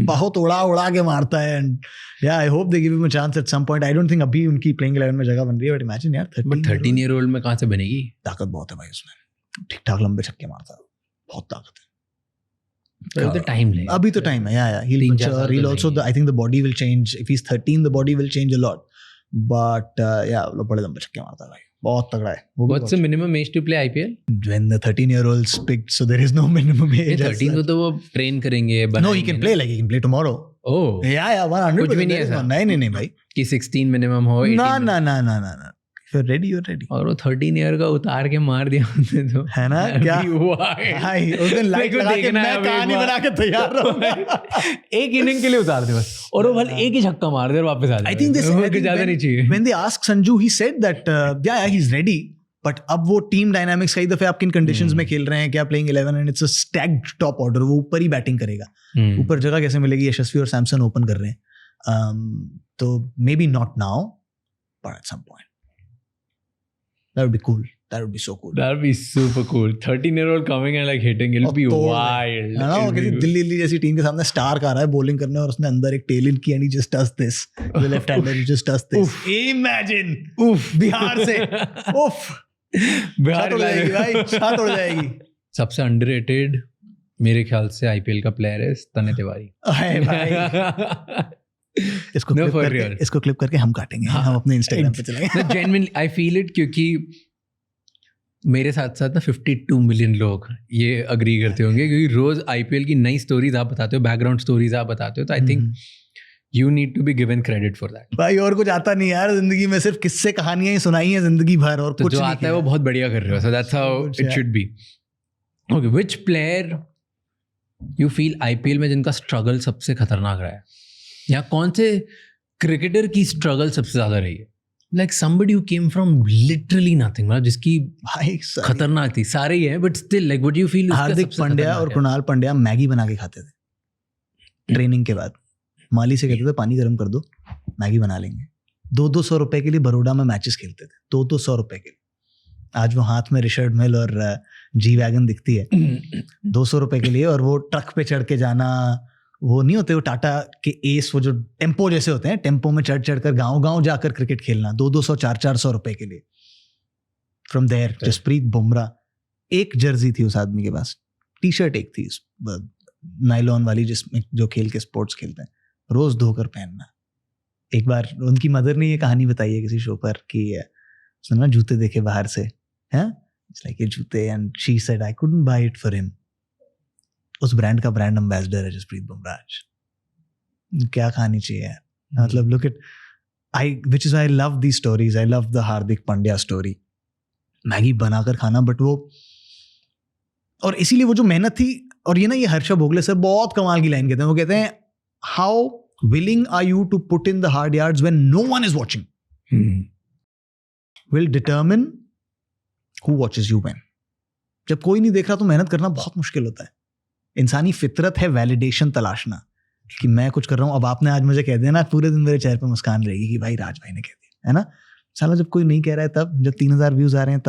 बहुत उड़ा के मारता है. And yeah I hope they give him a chance at some point. I don't think अभी उनकी प्लेइंग 11 में जगह बन रही है, बट इमेजिन यार 13-year-old में कहाँ से बनेगी. ताकत बहुत है भाई उसमें, ठीक ठाक लंबे छक्के मारता है, बहुत ताकत है. अभी तो टाइम ले, अभी तो टाइम है. या he'll mature, he'll also, I think the body will change. If he's 13 the body will change a lot, but बड़े लंबे छक्के मारता है भाई, बहुत तगड़ा है. What's the minimum age to play IPL? When the 13-year-olds picked, so there is no minimum age. 13 को तो वो ट्रेन करेंगे. No, he can play, like he can play tomorrow. Oh, yeah, 100%. कुछ भी नहीं है. नहीं भाई, कि 16 मिनिमम हो. ना. If you're ready, you're ready. और वो 13 ईयर का उतार के मार दिया उसने तो, है ना. क्या भाई, उस दिन लाइट लगा के मैं कहानी बना के तैयार रहूंगा. एक इनिंग के लिए उतार दे बस, और वो भले एक ही छक्का मार दे और वापस आ जाए. I think ज्यादा नहीं चाहिए. When they asked Sanju, he said that yeah, he's ready. But अब वो टीम डायनामिक्स कई दफे आप किन कंडीशंस में खेल रहे हैं, क्या playing 11 and it's a stacked top order, वो ऊपर ही बैटिंग करेगा. ऊपर जगह कैसे मिलेगी. यशस्वी और सैमसन ओपन कर रहे हैं, तो maybe not now but at some point. That would be cool. That would be so cool. That would be super cool. 13-year-old coming and like hitting, it'll be wild. है ना, वो किसी दिल्ली जैसी team के सामने star का आ रहा है बॉलिंग करने, और उसने अंदर एक टेल इन किया, and he just does this. The left hander, he just does this. Imagine. Bihar से. बिहार उड़ जाएगी भाई, छात उड़ जाएगी. सबसे अंडररेटेड मेरे ख्याल से आईपीएल का प्लेयर है तने तिवारी. इसको क्लिप करके हम काटेंगे. हाँ, हम अपने इंस्टाग्राम पे चलेंगे. जेन्युइनली आई फील इट, क्योंकि मेरे साथ साथ ना 52 मिलियन लोग ये अग्री करते होंगे, क्योंकि रोज आईपीएल की नई स्टोरीज आप बताते हो, बैकग्राउंड स्टोरीज आप बताते हो, तो I think you need to be given credit for that. भाई और कुछ आता नहीं यार जिंदगी में, सिर्फ किस्से कहानियां ही सुनाई हैं जिंदगी भर, और तो कुछ जो नहीं आता है वो बहुत बढ़िया कर रहे हो. So that's how it should be. Okay, which player you feel IPL में जिनका स्ट्रगल सबसे खतरनाक रहा है, या कौन से क्रिकेटर की स्ट्रगल सबसे ज्यादा रही है? Like somebody who came from literally nothing, मतलब जिसकी भाई खतरनाक थी. सारे ही है, but still like what you feel? Hardik Pandya और कृणाल पांड्या मैगी बना के खाते थे ट्रेनिंग के बाद. माली से कहते थे पानी गर्म कर दो, मैगी बना लेंगे. 200 रुपए के लिए बड़ौदा में मैचेस खेलते थे, 200 रुपए के लिए. आज वो हाथ में रिचर्ड मिल और जी वैगन दिखती है 200 रुपए के लिए, और वो ट्रक पे चढ़ के जाना. वो नहीं होते वो टाटा के एस, वो जो टेम्पो जैसे होते हैं, टेम्पो में चढ़ कर गांव जाकर क्रिकेट खेलना 200 400 रुपए के लिए. फ्रॉम देयर जसप्रीत बुमराह, एक जर्सी थी उस आदमी के पास, टी शर्ट एक थी नाइलॉन वाली, जिसमें जो खेल के स्पोर्ट्स खेलते हैं, रोज धोकर पहनना. एक बार उनकी मदर ने ये कहानी बताई है किसी शो पर कि सुना जूते देखे बाहर से, हैं इट्स लाइक ये जूते, and she said I couldn't buy it for him. उस ब्रांड का ब्रांड एम्बेसडर है जसप्रीत बुमराह. क्या कहानी चाहिए मतलब. Look it, I which is I love the stories. I love the Hardik Pandya story, Maggi बनाकर खाना. बट वो, और इसीलिए वो जो मेहनत थी, और ये ना ये हर्षा भोगले सर बहुत कमाल की लाइन कहते हैं. वो कहते हैं how willing are you to put in the hard yards when no one is watching will determine who watches you when. जब कोई नहीं देख रहा तो मेहनत करना बहुत मुश्किल होता है. इंसानी फितरत है वैलिडेशन तलाशना कि मैं कुछ कर रहा हूँ. अब आपने आज मुझे कह दिया ना, पूरे दिन मेरे चेहरे पे मुस्कान रहेगी कि भाई राज भाई ने कह दिया, है ना. साला जब कोई नहीं कह रहा है तब, जब 3000 व्यूज आ रहे हैं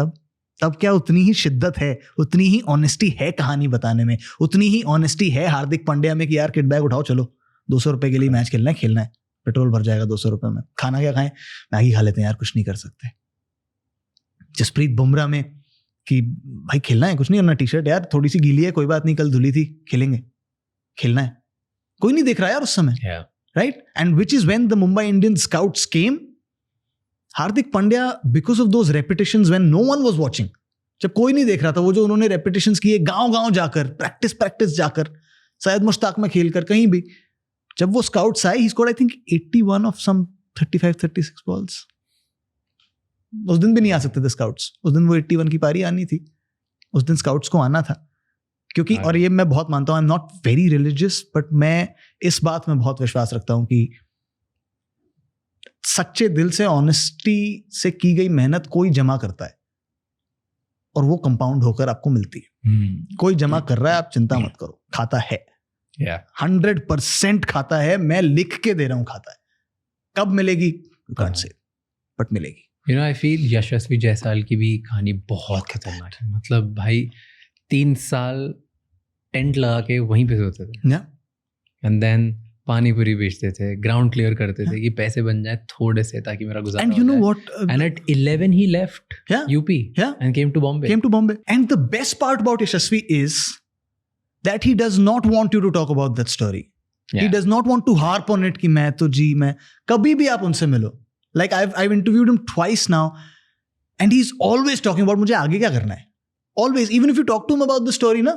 तब क्या उतनी ही शिद्दत है, उतनी ही ऑनेस्टी है कहानी बताने में, उतनी ही ऑनेस्टी है हार्दिक पांड्या में कि यार किट बैग उठाओ, चलो 200 रुपए के लिए मैच खेलना है, पेट्रोल भर जाएगा 200 रुपए में, खाना क्या खाएं, मैगी खा लेते हैं यार, कुछ नहीं कर सकते. जसप्रीत बुमराह में कि भाई खेलना है, कुछ नहीं करना, टी शर्ट यार थोड़ी सी गीली है, कोई बात नहीं, कल धुली थी, खेलेंगे, खेलना है, कोई नहीं देख रहा यार उस समय, right. And which is when the Mumbai Indians scouts came. Hardik Pandya, because of those repetitions when no one was watching, जब कोई नहीं देख रहा था, वो जो उन्होंने रेपिटेशंस किए गांव जाकर, प्रैक्टिस जाकर, शायद मुश्ताक में खेलकर, कहीं भी, जब वो स्काउट्स आए, he scored I think 81 of some 35-36 balls. उस दिन भी नहीं आ सकते थे स्काउट्स, उस दिन वो 81 की पारी आनी थी, उस दिन स्काउट्स को आना था क्योंकि, और ये मैं बहुत मानता हूँ, I am not very religious, but मैं इस बात में बहुत विश्वास रखता हूँ कि सच्चे दिल से, ऑनेस्टी से की गई मेहनत कोई जमा करता है और वो कंपाउंड होकर आपको मिलती है। कोई जमा कर रहा है, आप चिंता मत करो, खाता है, 100% खाता है, मैं लिख के दे रहा हूँ खाता है। कब मिलेगी कांट से, बट मिलेगी। यू नो आई फील यशस्वी जायसवाल की भी कहानी बहुत खतरनाक है। मतलब भाई 3 साल टेंट लगा के वहीं पे सोते थे, एंड देन पानी पूरी बेचते थे, ग्राउंड क्लियर करते थे कि पैसे बन जाए थोड़े से ताकि मेरा गुजारा हो जाए। And you know what? And at 11 he left UP and came to Bombay. And the best part about Yashasvi is that he does not want you to talk about that story. He does not want to harp on it कि मैं तो जी मैं, कभी भी आप उनसे मिलो. Like I've interviewed him twice now and he's always talking about मुझे आगे क्या करना है. Always, even if you talk to him about the story ना,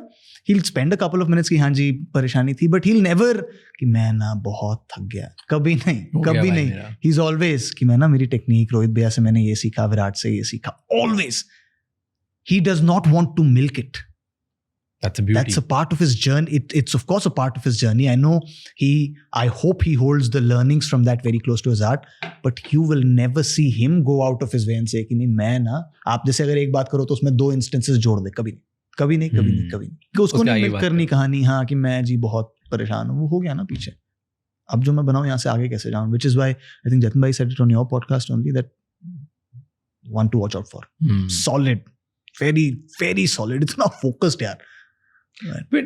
he'll spend a couple of minutes कि हाँ जी परेशानी थी, but he'll never कि मैं ना बहुत थक गया, कभी नहीं. He's always कि मैं ना मेरी टेक्निक रोहित भैया से मैंने ये सीखा, विराट से ये सीखा. Always. He does not want to milk it. That's a beauty. That's a part of his journey. It's of course a part of his journey. I hope he holds the learnings from that very close to his heart, but you will never see him go out of his way and say कि नहीं मैं ना, आप जैसे अगर एक बात करो तो उसमें 2 instances जोड़ दे, कभी नहीं कि उसको नहीं मिल करनी कहानी, हाँ कि मैं जी बहुत परेशान हूँ, वो हो गया ना पीछे. अब जो मैं बनाऊँ यहाँ से आगे कैसे जाऊँ, which is why I think Jatin bhai said it on your podcast only, that one to watch out for. Solid, very very solid, इतना focused यार. But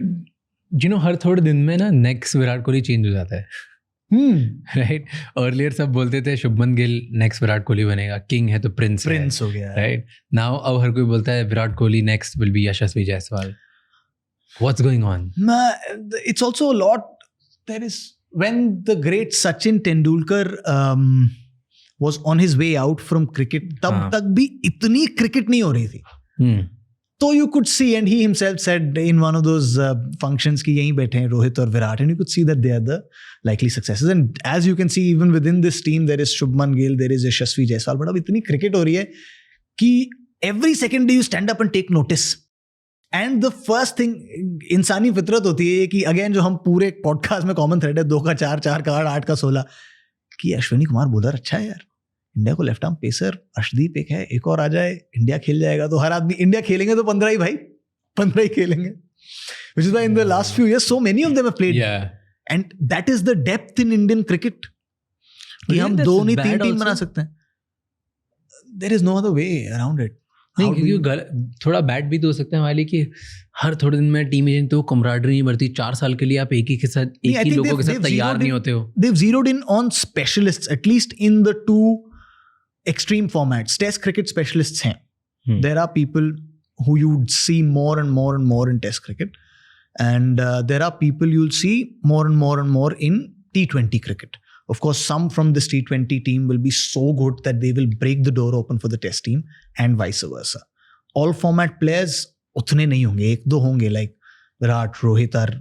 you know हर थोड़े दिन में ना नेक्स्ट विराट कोहली चेंज हो जाता है. राइट, अर्लियर सब बोलते थे शुभमन गिल नेक्स्ट विराट कोहली बनेगा, किंग है तो प्रिंस हो गया. राइट नाउ अब हर कोई बोलता है Virat Kohli next will be Yashasvi Jaiswal. What's going on? It's also a lot. There is when the great Sachin Tendulkar was on his way out from cricket, तब तक भी इतनी क्रिकेट नहीं हो रही थी. So you could see, and he himself said in one of those functions कि यहीं बैठे हैं रोहित और Virat, and you could see that they are the likely successors. And as you can see, even within this team, there is Shubman Gill, there is Yashasvi Jaiswal. But अब इतनी cricket हो रही है कि every second day you stand up and take notice. And the first thing, इंसानी फितरत होती है कि again जो हम पूरे podcast में common thread है, 2 का 4, 4 का 8, 8 का 16, कि अश्विनी कुमार बॉलर अच्छा है यार, इंडिया को लेफ्ट आर्म पेसर अर्शदीप एक है, एक और आ जाए, इंडिया खेल जाएगा. तो हर आदमी इंडिया खेलेंगे तो 15 ही भाई, 15 ही खेलेंगे. Which is why in the last few years so many of them have played. And that is the depth in Indian cricket. कि हम 2 नहीं 3 टीम बना सकते हैं. There is no other way around it. नहीं, क्योंकि थोड़ा बैड भी तो हो सकता है वाली कि हर थोड़े दिन में टीम में तो कमराडरी नहीं बढ़ती. 4 साल के लिए आप एक ही के साथ, एक ही लोगों के साथ तैयार नहीं होते हो. They've zeroed in on specialists, at least in the 2 extreme formats. Test cricket specialists hain. There are people who you'd see more and more and more in Test cricket, and there are people you'll see more and more and more in T20 cricket. Of course, some from this T20 team will be so good that they will break the door open for the Test team, and vice versa. All format players उतने नहीं होंगे, 1-2 होंगे, like Virat, Rohit are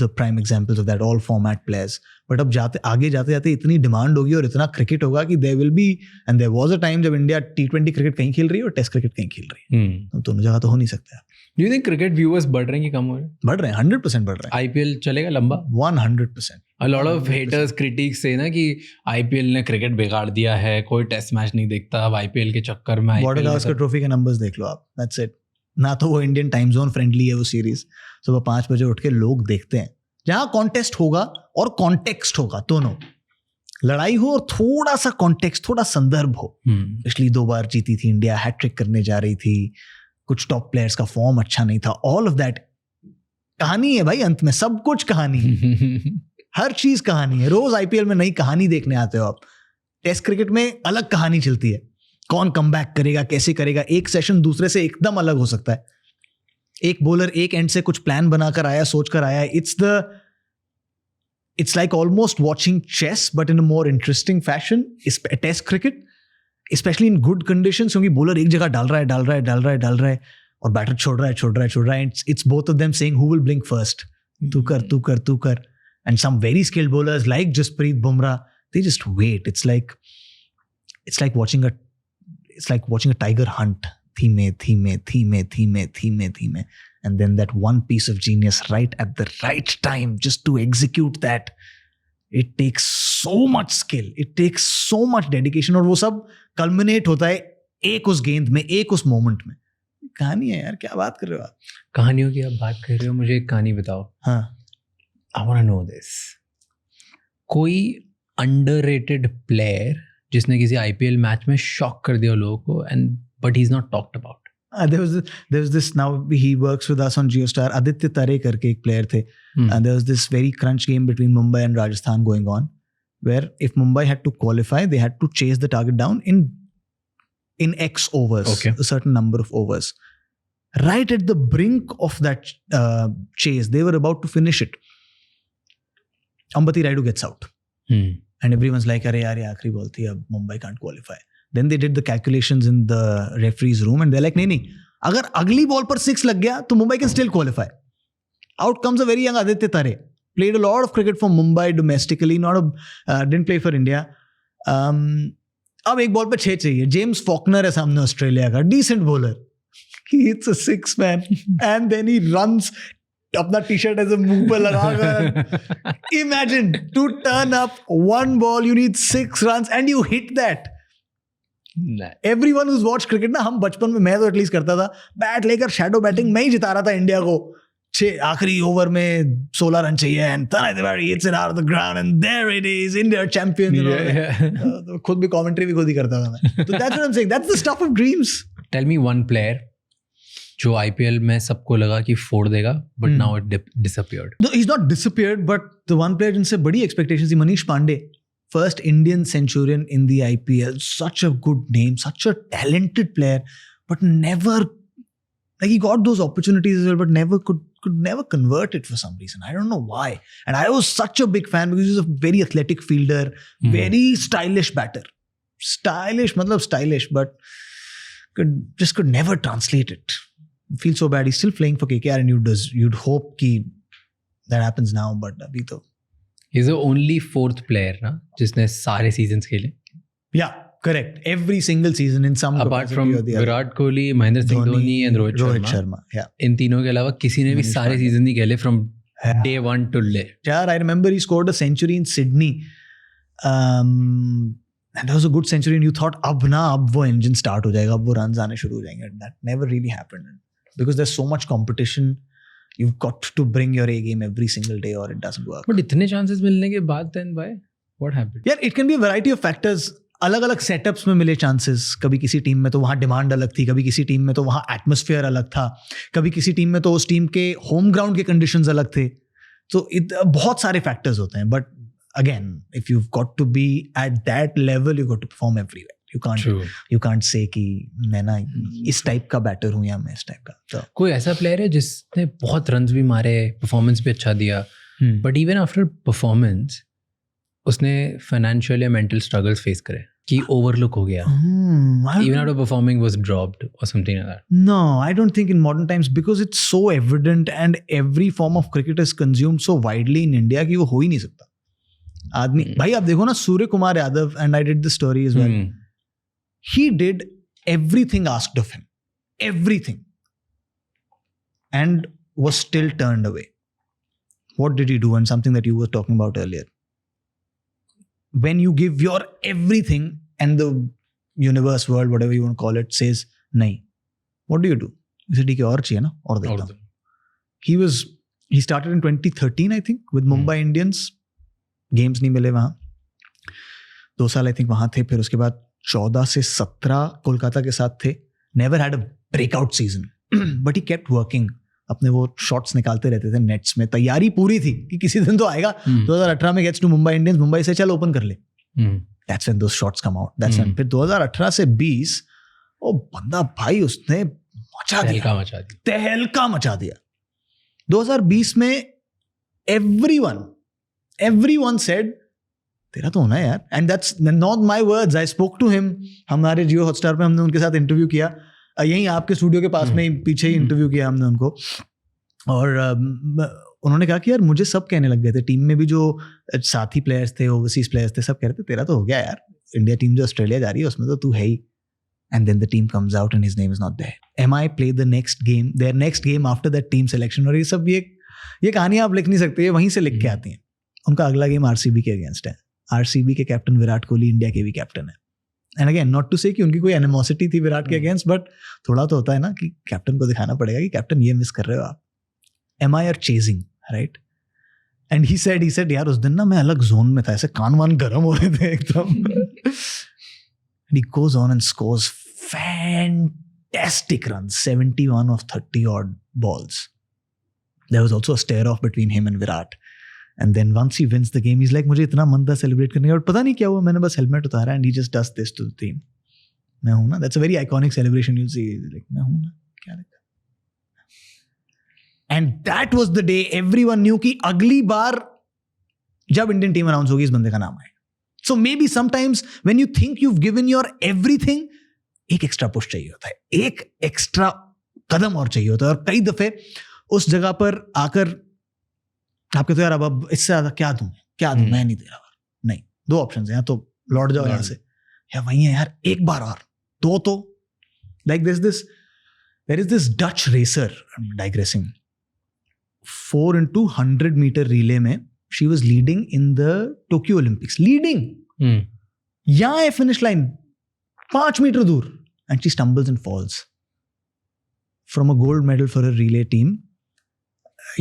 the prime examples of that, all format players. But अब आगे जाते इतनी demand होगी और इतना क्रिकेट होगा कि there will be, and there was a time जब इंडिया T20 क्रिकेट कहीं खेल रही है और टेस्ट क्रिकेट कहीं खेल रही है. तो दोनों जगह तो हो नहीं सकता. Do you think cricket viewers बढ़ रहे हैं कि कम हो रहे हैं? बढ़ रहे हैं, 100% बढ़ रहे हैं. IPL चलेगा लंबा? 100%. A lot of haters, critics say ना कि IPL ने क्रिकेट बिगाड़ दिया है, कोई टेस्ट मैच नहीं देखता अब IPL के चक्कर में. बॉर्डर गावस्कर ट्रॉफी के नंबर्स देख लो आप, that's it. ना तो वो इंडियन टाइम जोन फ्रेंडली है वो सीरीज. सुबह 5 बजे उठ के लोग देखते हैं. जहाँ कॉन्टेस्ट होगा और कॉन्टेक्स्ट होगा, दोनों लड़ाई हो और थोड़ा सा कॉन्टेक्स्ट, थोड़ा संदर्भ हो. पिछली 2 बार जीती थी इंडिया, हैट्रिक करने जा रही थी, कुछ टॉप प्लेयर्स का फॉर्म अच्छा नहीं था, ऑल ऑफ दैट कहानी है भाई. अंत में सब कुछ कहानी है. हर चीज कहानी है. रोज IPL में नई कहानी देखने आते हो आप. टेस्ट क्रिकेट में अलग कहानी चलती है. कौन कमबैक करेगा, कैसे करेगा, एक सेशन दूसरे से एकदम अलग हो सकता है. एक बॉलर एक एंड से कुछ प्लान बनाकर आया, सोच कर आया. It's like almost watching chess but in a more interesting fashion. Test cricket, especially in good conditions, क्योंकि बॉलर एक जगह डाल रहा है और बैटर छोड़ रहा है. It's both of them saying who will blink first. तू कर. And some very skilled bowlers like Jasprit Bumrah, they just wait. It's like watching it's like watching a tiger hunt. Theme, and then that one piece of genius right at the right time just to execute that. It takes so much skill, it takes so much dedication, और वो सब culminate होता है एक उस गेंद में, एक उस मोमेंट में. कहानी है यार, क्या बात कर रहे हो आप? कहानियों की आप बात कर रहे हो, मुझे एक कहानी बताओ. हाँ, I want to know this. कोई underrated player जिसने किसी IPL मैच में शॉक कर दिया लोगों को, and but he's not talked about. there was this, now he works with us on JioStar, Aditya Tare करके एक player थे. And there was this very crunch game between Mumbai and Rajasthan going on, where if Mumbai had to qualify, they had to chase the target down in X overs, Okay. a certain number of overs. Right at the brink of that chase, they were about to finish it. Ambati Rayudu gets out. And everyone's like, अरे यार ये आखिरी ball थी, अब Mumbai can't qualify. Then they did the calculations in the referee's room and they're like, नहीं, अगर अगली ball पर 6 लग गया तो Mumbai can still qualify. Out comes a very young Aditya Tare. Played a lot of cricket for Mumbai domestically, didn't play for India. अब एक ball पे 6 चाहिए. जेम्स फॉकनर है सामने ऑस्ट्रेलिया का, decent bowler. He hits a 6 man and then he runs. अपना T-shirt ऐसे मुंह पे लगाकर. Imagine to turn up one ball, you need 6 runs and you hit that. Everyone who's watched cricket ना, हम बचपन में, मैं तो एटलीस्ट करता था, बैट लेकर शैडो बैटिंग मैं ही जिता रहा था इंडिया को. 6 आखिरी ओवर में 16 रन चाहिए and Tanay Tiwari hits it out of the ground and there it is, India champions. तो खुद भी कमेंट्री भी खुद ही करता था मैं. तो that's what I'm saying, that's the stuff of dreams. Tell me one player जो IPL में सबको लगा कि फोड़ देगा, but now it disappeared. No, he's not disappeared, but the one player जिनसे बड़ी expectations थी, Manish Pandey. First Indian centurion in the IPL. Such a good name, such a talented player, but never, like he got those opportunities as well, but never could never convert it for some reason. I don't know why. And I was such a big fan because he was a very athletic fielder, very stylish batter. Stylish, matlab stylish, but could never translate it. Feel so bad. He's still playing for KKR and you'd hope ki that happens now, but abhi to. He's the only 4th player ना जिसने सारे seasons खेले. Yeah, correct. Every single season in some apart capacity from or the other. Virat Kohli, Mahendra Singh Dhoni and Rohit Sharma. Yeah. इन तीनों के अलावा किसी ने भी सारे season नहीं खेले from day 1 to day. Yeah, I remember he scored a century in Sydney. And that was a good century and you thought अब वो engine start हो जाएगा, अब वो runs आने शुरू हो जाएंगे. That never really happened. Because there's so much competition. You've got to bring your A game every single day or it doesn't work. But इतने chances मिलने के बाद then why? What happened? Yeah, it can be a variety of factors. अलग-अलग setups में मिले chances. कभी किसी team में तो वहाँ डिमांड अलग थी, कभी किसी टीम में तो वहाँ एटमॉस्फेयर अलग था, कभी किसी टीम में तो उस टीम के होम ग्राउंड के कंडीशंस अलग थे. तो बहुत सारे फैक्टर्स होते हैं. But again, if you've got to be at that level, you've got to perform everywhere. You can't say कि मैं ना इस टाइप का बैटर हूँ या मैं इस टाइप का. तो कोई ऐसा प्लेयर है जिसने बहुत रन्स भी मारे, परफॉर्मेंस भी अच्छा दिया, बट इवन आफ्टर परफॉर्मेंस उसने फाइनेंशियल या मेंटल स्ट्रगल्स फेस करे कि ओवरलुक हो गया, even after performing was dropped or something like that? No, I don't think in modern times, because it's so evident and every form of cricket is consumed so widely in India कि वो हो ही नहीं सकता. आदमी भाई आप देखो ना, Surya Kumar Yadav, and I did this story as well. He did everything asked of him. Everything. And was still turned away. What did he do? And something that you were talking about earlier. When you give your everything and the universe, world, whatever you want to call it, says, nahi. What do? You said, aur chahiye na? Aur dekha. He started in 2013, I think, with Mumbai Indians. Games nahi mile wahan. 2 साल I think वहाँ थे. फिर उसके बाद 14 से 17 कोलकाता के साथ थे. Never had a breakout season. But he kept working. अपने वो शॉट्स निकालते रहते थे नेट्स में. तैयारी पूरी थी कि किसी दिन तो आएगा. 2018 में gets to Mumbai Indians, Mumbai से चल ओपन कर ले. That's when those shots come out. That's when. फिर 2018 से 20 ओ बंदा भाई उसने मचा दिया. तहलका मचा दिया. 2020 में everyone said तेरा तो होना है यार. And that's not my words. I spoke to him. हमारे जियो हॉटस्टार पे हमने उनके साथ इंटरव्यू किया. यहीं आपके स्टूडियो के पास में ही पीछे ही इंटरव्यू किया हमने उनको. और उन्होंने कहा कि यार मुझे सब कहने लग गए थे, टीम में भी जो साथी प्लेयर्स थे, ओवरसीज प्लेयर्स थे, सब कह रहे थे तेरा तो हो गया यार. इंडिया टीम जो ऑस्ट्रेलिया जा रही है उसमें तो तू है ही. and then the team comes out and his name is not there. MI play the next game, their next game after that team selection. और ये सब ये कहानियां आप लिख नहीं सकते, ये वहीं से लिख के आती हैं. उनका अगला गेम आरसीबी के अगेंस्ट है. आरसीबी के कैप्टन विराट कोहली इंडिया के भी कैप्टन है. एंड अगेन नॉट टू से कि उनकी कोई एनिमोसिटी थी विराट के अगेंस्ट, बट थोड़ा तो होता है ना कि कैप्टन को दिखाना पड़ेगा कि कैप्टन ये मिस कर रहे हो आप. MI are chasing, right? And he said यार उस दिन ना मैं अलग जोन में था, ऐसे कान वान गर्म हो रहे थे एकदम. And he goes on and scores fantastic runs, 71 of 30 odd balls. There was also a stare off between him and Virat. And then once he wins the game, he's like, मुझे इतना मन था celebrate करने का, और पता नहीं क्या हुआ, मैंने बस helmet उतारा and he just does this to the team. मैं हूँ ना, that's a very iconic celebration. You'll see, like, मैं हूँ ना, क्या लगता है? And that was the day everyone knew कि अगली बार जब इंडियन टीम अनाउंस होगी इस बंदे का नाम आएगा. So maybe sometimes when you think you've given your everything, एक एक्स्ट्रा पुश चाहिए होता है, एक एक्स्ट्रा कदम और चाहिए होता है. और कई दफे उस जगह पर आकर आप कहते हो यार अब इससे ज्यादा क्या दूं, मैं नहीं दे रहा. नहीं, दो ऑप्शन है, या तो लौट जाओ यहाँ से, या वही है यार एक बार और दो. तो like there is this Dutch racer, I'm digressing, 4x100 meter relay में she was leading in the Tokyo Olympics. Leading. यहाँ है finish line 5 मीटर दूर, and she stumbles and falls. From a gold medal for a relay team,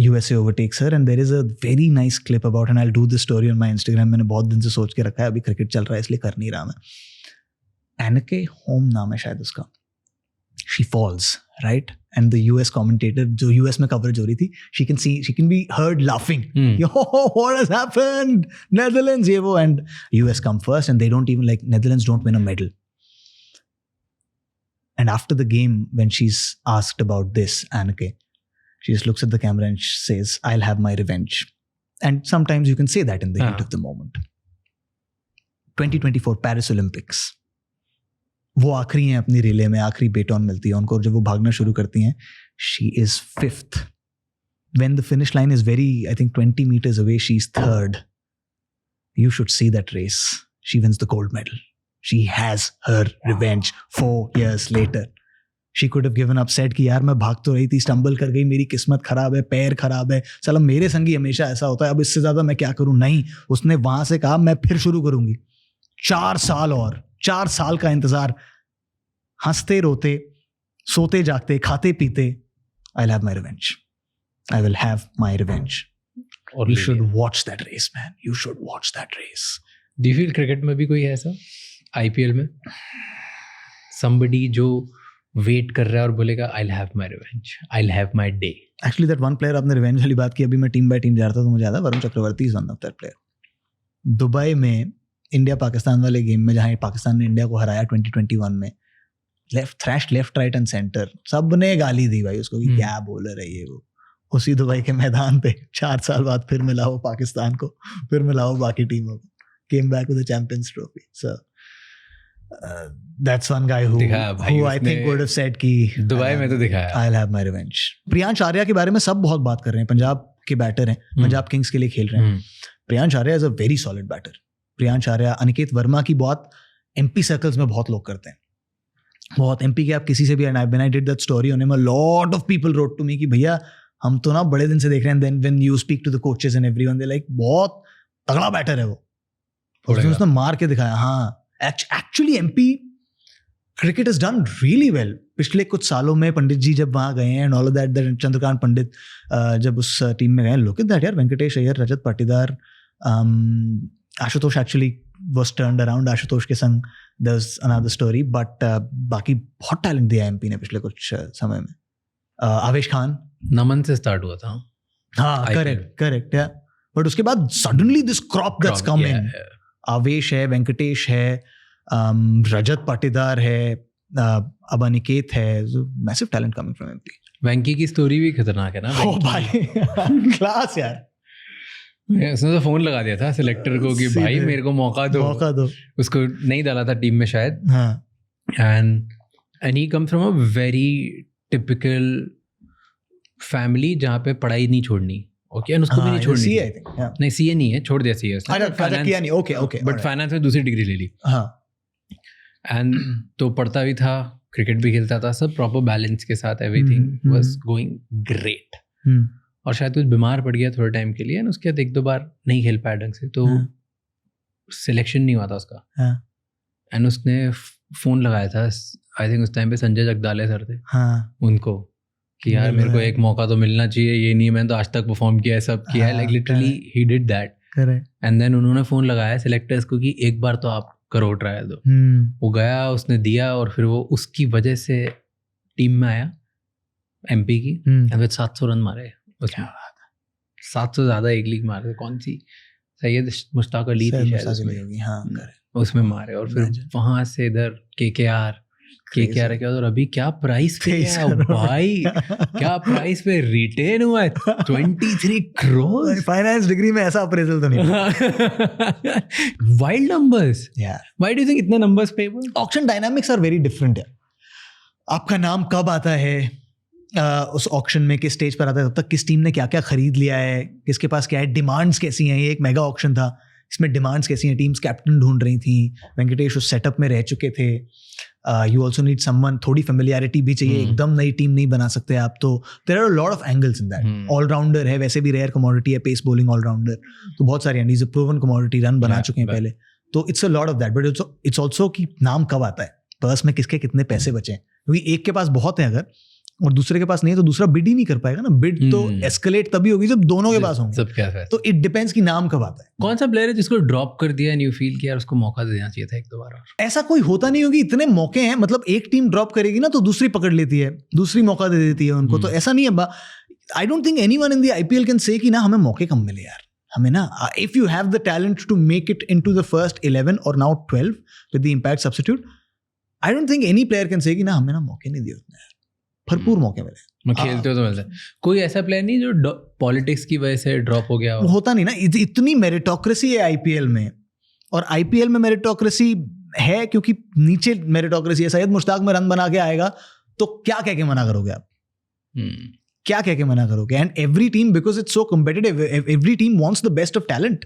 USA overtakes her, and there is a very nice clip about, and I'll do this story on my Instagram. मैंने बहुत दिन से सोच के रखा है, अभी cricket चल रहा है इसलिए कर नहीं रहा मैं. Anneke Holm नाम है शायद उसका. She falls, right? And the US commentator, जो US में coverage हो रही थी, she can be heard laughing. Yo, what has happened? Netherlands, ये वो, and US come first, and they don't even, like, Netherlands don't win a medal. And after the game, when she's asked about this, Anneke, she just looks at the camera and says, I'll have my revenge. And sometimes you can say that in the heat of the moment. 2024 Paris Olympics. वो आखिरी हैं अपनी relay में, आखिरी बेटॉन मिलती है उनको, और जब वो भागना शुरू करती हैं, she is 5th. When the finish line is very, I think 20 meters away, she's 3rd. You should see that race. She wins the gold medal. She has her revenge 4 years later. She could have given up, said कि यार मैं भाग तो रही थी, stumble कर गई, मेरी किस्मत खराब है, पैर खराब है, चलो मेरे संग ही हमेशा ऐसा होता है, अब इससे ज्यादा मैं क्या करूं. नहीं, उसने वहां से कहा मैं फिर शुरू करूंगी. 4 साल और 4 साल का इंतजार, हंसते रोते, सोते जागते, खाते पीते. I'll have my revenge. I will have my revenge. Or you should watch that race, man. You should watch that race. Do you feel cricket में भी कोई है ऐसा IPL में somebody जो वेट कर रहा है और बोलेगा I'll have my revenge, I'll have my day? Actually that one player, आपने revenge वाली बात की, अभी मैं टीम बाय टीम जा रहा था तो मुझे याद है Varun Chakravarthy is one of that player. Dubai में इंडिया पाकिस्तान वाले गेम में, जहाँ पाकिस्तान ने इंडिया को हराया 2021 में, trash left right and centre, सबने गाली दी भाई उसको कि क्या बॉलर है ये वो. उसी दुबई के मैदान पे 4 साल बाद फिर मिला वो पाकिस्तान को, फिर मिला वो बाकी टीमों को, came back with the Champions Trophy. So that's one guy who I think would have said कि दुबई में तो दिखाया I'll have my revenge. Priyansh Arya के बारे में सब बहुत बात कर रहे हैं, पंजाब के बैटर हैं, पंजाब किंग्स के लिए खेल रहे हैं. Priyansh Arya is a very solid batter. Priyansh Arya, Aniket Verma की बात MP सर्कल्स में बहुत लोग करते हैं, बहुत. MP के आप किसी से भी, and when I did that story on him, a lot of people wrote to me कि भैया हम तो ना बड़े दिन से देख रहे हैं. Then when you speak to the coaches and everyone, they're like बहुत तगड़ा बैटर है वो, उसने मार के दिखाया. हाँ, actually MP cricket has done really well पिछले कुछ सालों में. पंडित जी जब वहाँ गए हैं and all of that, Chandrakant Pandit जब उस टीम में गए, look at that यार, Venkatesh Iyer, Rajat Patidar, Ashutosh actually was turned around. Ashutosh के संग there's another story, but बाकी बहुत टैलेंट दिया MP ने पिछले कुछ समय में. आवेश खान, नमन से स्टार्ट हुआ था. हाँ, करेक्ट या, बट उसके बाद suddenly this crop that's come in. आवेश है, वेंकटेश है, रजत पाटीदार है, अब अनिकेत है. Massive talent coming from MP. वेंकी की स्टोरी भी खतरनाक है ना. ओ भाई क्लास यार. उसने तो फोन लगा दिया था सिलेक्टर को कि भाई मेरे को मौका दो. उसको नहीं डाला था टीम में शायद. And he comes from a very typical family जहाँ पे पढ़ाई नहीं छोड़नी. ओके, एंड उसको भी नहीं छोड़नी. नहीं, CA नहीं है, छोड़ दिया CA उसने. बट फाइनेंस में दूसरी डिग्री ले ली. एंड तो पढ़ता भी था, क्रिकेट भी खेलता था, सब प्रॉपर बैलेंस के साथ, एवरीथिंग वाज गोइंग ग्रेट। और शायद कुछ बीमार पड़ गया थोड़े टाइम के लिए, और उसके बाद 1-2 बार नहीं खेल पाया ढंग से, तो सिलेक्शन नहीं हुआ था उसका। एंड उसने फोन लगाया था, आई थिंक उस टाइम पे संजय जगदाले सर थे, उनको, कि यार मेरे को एक मौका तो मिलना चाहिए, ये नहीं मैंने तो आज तक परफॉर्म किया है, सब किया है, like literally he did that. And then उन्होंने फोन लगाया सिलेक्टर्स को कि एक बार तो आप करो ट्रायल दो। वो गया, उसने दिया, और फिर वो उसकी वजह से टीम में आया एमपी की, एंड 700 रन मारे उसमें, 700 ज्यादा एक लीग मारे। कौन सी, सैयद मुश्ताक अली थी शायद उसमें मारे, और फिर वहां से इधर केकेआर क्या, और अभी क्या प्राइस पे है भाई, क्या प्राइस पे रिटेन हुआ है, 23 करोड़। फाइनेंस डिग्री में ऐसा अप्रेजल तो नहीं। वाइल्ड नंबर्स यार, व्हाई डू यू थिंक इतने numbers payable? Auction dynamics are very different है। आपका नाम कब आता है उस ऑक्शन में, किस स्टेज पर आता है, तब तक किस टीम ने क्या क्या खरीद लिया है, किसके पास क्या है, डिमांड्स कैसी हैं। ये एक मेगा ऑक्शन था, इसमें डिमांड्स कैसी हैं, टीम्स कैप्टन ढूंढ रही थी, वेंकटेश उस सेटअप में रह चुके थे। यू ऑल्सो नीड समवन, थोड़ी फेमिलियरिटी भी चाहिए, एकदम नई टीम नहीं बना सकते आप, तो there are a lot of angles in that. Allrounder है, वैसे भी रेयर कमोडिटी है, पेस बॉलिंग ऑलराउंडर, तो बहुत सारी is a proven commodity, run बना चुके हैं पहले, तो it's a lot of that. But it's also कि नाम कब आता है, पर्स में किसके कितने पैसे बचे हैं, क्योंकि एक के पास बहुत है अगर और दूसरे के पास नहीं है, तो दूसरा बिड ही नहीं कर पाएगा ना। बिड तो एस्केलेट तभी होगी जब दोनों के पास होंगे, सब क्या है। तो इट डिपेंड्स कि नाम कब आता है। कौन सा प्लेयर है जिसको ड्रॉप कर दिया एंड यू फील कि यार उसको मौका देना चाहिए था 1-2 बार और? ऐसा कोई होता नहीं होगी, इतने मौके हैं, मतलब एक टीम ड्रॉप करेगी ना तो दूसरी पकड़ लेती है, दूसरी मौका दे देती है उनको, तो ऐसा नहीं है। आई don't think anyone in the IPL can say कि ना हमें मौके कम मिले यार, हमें ना, if you have the talent to make it into the first 11 और now 12 with the impact substitute, I don't think any player can say कि ना हमें ना मौके नहीं दिए उतने यार, भरपूर मौके मिले। खेलते हो तो मिलता है। कोई ऐसा प्लेयर नहीं जो पॉलिटिक्स की वजह से ड्रॉप हो गया हो? होता नहीं ना, इतनी मेरिटोक्रेसी है आईपीएल में, और आईपीएल में मेरिटोक्रेसी है क्योंकि नीचे मेरिटोक्रेसी है। सैयद मुश्ताक में रन बना के आएगा तो क्या कह के मना करोगे आप? क्या कह के मना करोगे? And every team, because it's so competitive, every team wants the best of talent.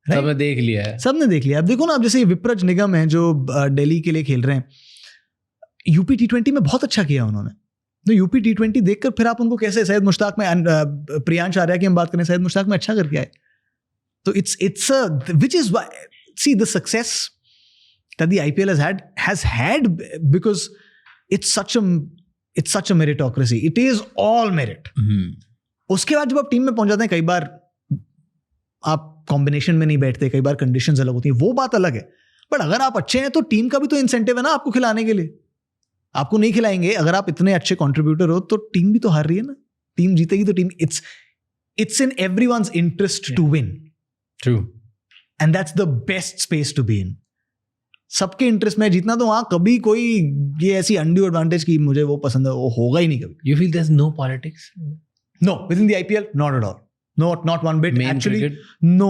सबने देख लिया है, सबने देख लिया। अब देखो ना, अब जैसे विप्रज निगम है जो दिल्ली के लिए खेल रहे हैं, यूपी T20 में बहुत अच्छा किया उन्होंने, तो यूपी T20 देखकर फिर आप उनको कैसे, सैयद मुश्ताक में, प्रियांश आर्या की हम बात करें, सैयद मुश्ताक में अच्छा करके आए, तो it's which is see the success that the IPL has had because it's such a meritocracy, it is all merit। उसके बाद जब आप टीम में पहुंच जाते हैं, कई बार आप कॉम्बिनेशन में नहीं बैठते, कई बार कंडीशंस अलग होती है, वो बात अलग है। बट अगर आप अच्छे हैं तो टीम का भी तो इंसेंटिव है ना आपको खिलाने के लिए। आपको नहीं खिलाएंगे अगर आप इतने अच्छे कंट्रीब्यूटर हो, तो टीम भी तो हार रही है ना, टीम जीतेगी तो team, it's in everyone's interest to win। True। And that's the best space to be in। सबके इंटरेस्ट में जीतना, तो वहां कभी कोई ये ऐसी अनड्यू एडवांटेज की मुझे वो पसंद है, वो होगा ही नहीं कभी। You feel there's no politics? No, within the IPL, not at all। not one bit। Main actually cricket? no,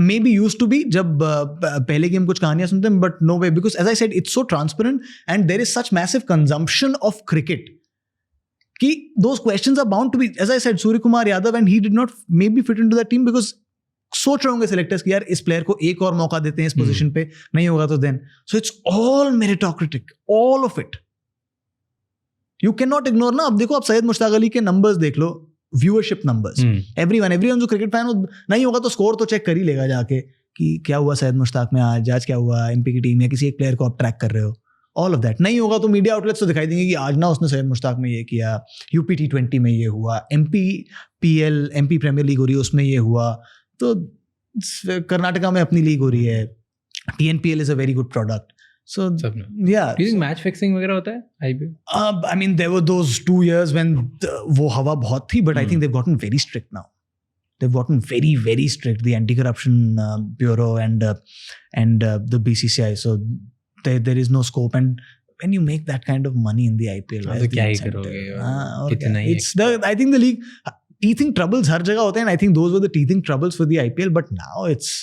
maybe used to be जब पहले की हम कुछ कहानियां सुनते हैं, but no way, because as I said, it's so transparent and there is such massive consumption of cricket कि those questions are bound to be, as I said, Surya Kumar Yadav, and he did not maybe fit into that team because सोच रहे होंगे selectors कि यार इस player को एक और मौका देते हैं इस पोजीशन पे, नहीं होगा तो then, so it's all meritocratic, all of it. You can not ignore ना। अब देखो, आप सैयद मुश्ताक अली के नंबर्स देख लो, व्यूअरशिप नंबर्स, एवरीवन जो क्रिकेट फैन हो, नहीं होगा तो स्कोर तो चेक कर ही लेगा जाके कि क्या हुआ सैयद मुश्ताक में आज क्या हुआ, एमपी की टीम या किसी एक प्लेयर को आप ट्रैक कर रहे हो, ऑल ऑफ दैट। नहीं होगा तो मीडिया आउटलेट्स तो दिखाई देंगे कि आज ना उसने सैयद मुश्ताक में ये किया, यूपी T20 में ये हुआ, एमपी प्रीमियर लीग हो रही है उसमें ये हुआ, तो कर्नाटका में अपनी लीग हो रही है, TNPL is a very good product. So yeah, you think match fixing वगैरह होता है IPL? I mean there were those 2 years when वो हवा बहुत थी, but I think they've gotten very strict now. They've gotten very very strict, the anti-corruption bureau and the BCCI. So there is no scope, and when you make that kind of money in the IPL, तो क्या ही करोगे? कितना ही? It's I think the league teething troubles हर जगह होते हैं, and I think those were the teething troubles for the IPL, but now it's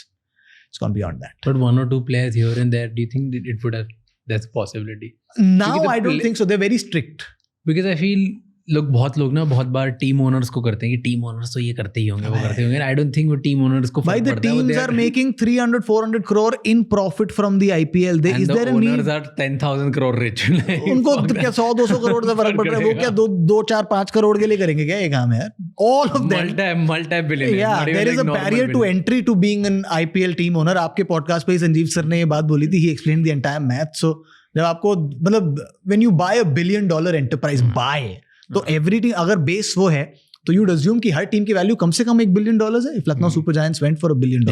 gone beyond that. But 1 or 2 players here and there, do you think that it would have, that's a possibility? Now I don't think so. They're very strict. Because I feel बहुत लोग ना बहुत बार team owners को करते हैं कि team owners तो ये करते ही होंगे, वो करते होंगे. आई डोंट थिंक वो टीम ओनर्स को Why the teams are making 300-400 crore in profit from the IPL? Is there a need? owners are 10,000 crore rich. उनको क्या 100-200 करोड़ से फर्क पड़ रहा है? वो क्या 2-4-5 करोड़ के लिए करेंगे क्या ये काम यार? All of them. multi-billionaire. Yeah, there is a barrier to entry to being an IPL team owner. आपके podcast पे ही संजीव सर ने ये बात बोली थी. He explained the entire math. So जब आपको मतलब when you buy $1 billion enterprise, तो everything अगर बेस वो है तो you'd assume कि हर टीम की वैल्यू कम से कम $1 billion है. If Lucknow Super Giants went for $1 billion,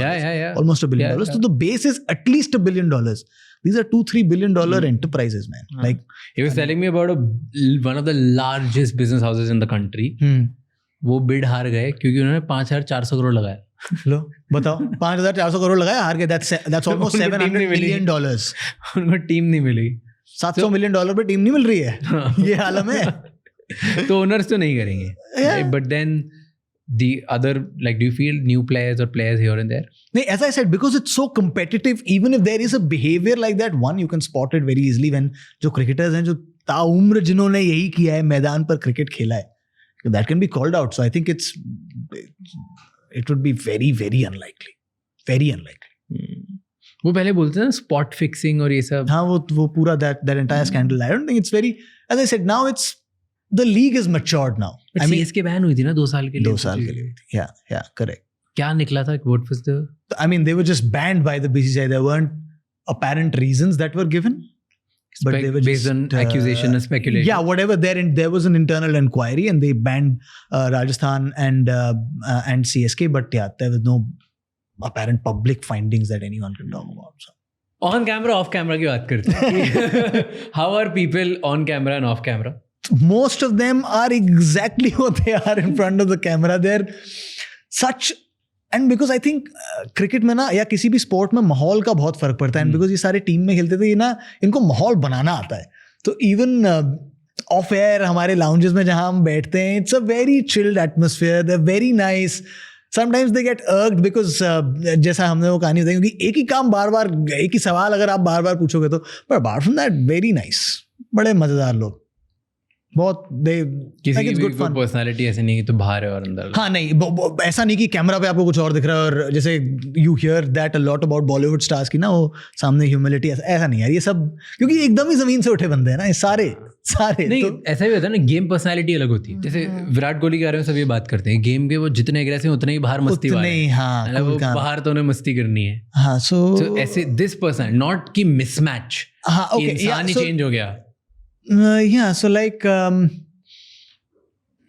almost $1 billion, so the base is at least $1 billion. These are $2-3 billion enterprises, man. Like he was telling me about one of the largest business houses in the country. वो bid हार गए क्योंकि उन्होंने 5,400 करोड़ लगाया. लो बताओ 5,400 करोड़ लगाया, हार गए. That's almost $700 million. उनको टीम नहीं मिली. $700 million पे टीम नहीं मिल रही है. ये हालत है. तो ओनर्स तो नहीं करेंगे. But then the other, like, do you feel new players or players here and there? No, as I said, because it's so competitive, even if there is a behavior like that, one, you can spot it very easily when जो cricketers हैं जो ताउम्र जिन्होंने यही किया है, मैदान पर cricket खेला है, that can be called out. So I think it would be very, very unlikely. Very unlikely. वो पहले बोलते थे ना spot fixing और ये सब. हाँ, वो पूरा that entire scandal. I don't think it's very, as I said, now it's the league is matured now. But CSK ban हुई थी ना 2 साल के लिए. 2 साल के लिए. Yeah, correct. क्या निकला था? What was the? I mean, they were just banned by the BCCI. There weren't apparent reasons that were given. But they were based on accusation and speculation. Yeah, whatever. There was an internal inquiry and they banned Rajasthan and CSK. But yeah, there was no apparent public findings that anyone can talk about. So. On camera, off camera की बात करते हैं. How are people on camera and off camera? Most of them are exactly what they are in front of the camera. They're such, and because I think cricket में ना या किसी भी sport में माहौल का बहुत फर्क पड़ता है. And because ये सारे टीम में खेलते थे, ये ना इनको माहौल बनाना आता है. तो even off air हमारे lounges में जहाँ हम बैठते हैं, it's a very chilled atmosphere. They're very nice. Sometimes they get irked because जैसा हमने वो कहानी बताई, क्योंकि एक ही काम बार-बार, एक ही सवाल अगर आप बार-बार पूछोगे तो, but apart from that, very nice. बड़े मजेदार लोग. बहुत किसी की भी कोई पर्सनालिटी ऐसे नहीं कि तो बाहर है और अंदर. हाँ नहीं, ऐसा नहीं कि कैमरा पे आपको कुछ और दिख रहा है और जैसे you here that a lot about Bollywood stars की ना, वो सामने ह्यूमिलिटी, ऐसा नहीं यार. ये सब क्योंकि एकदम ही जमीन से उठे बंदे हैं ना, ये सारे नहीं तो, ऐसा भी होता है ना. गेम पर्सनालिटी अलग होती है. जैसे विराट कोहली के बारे में सब ये बात करते हैं, गेम के वो जितने एग्रेसिव उतने ही बाहर मस्ती वाले. हाँ, वो बाहर तो उन्हें मस्ती करनी है. हाँ, सो ऐसे दिस पर्सन नॉट कि मिसमैच. हाँ, ओके, इंसान ही चेंज हो गया. Yeah, so like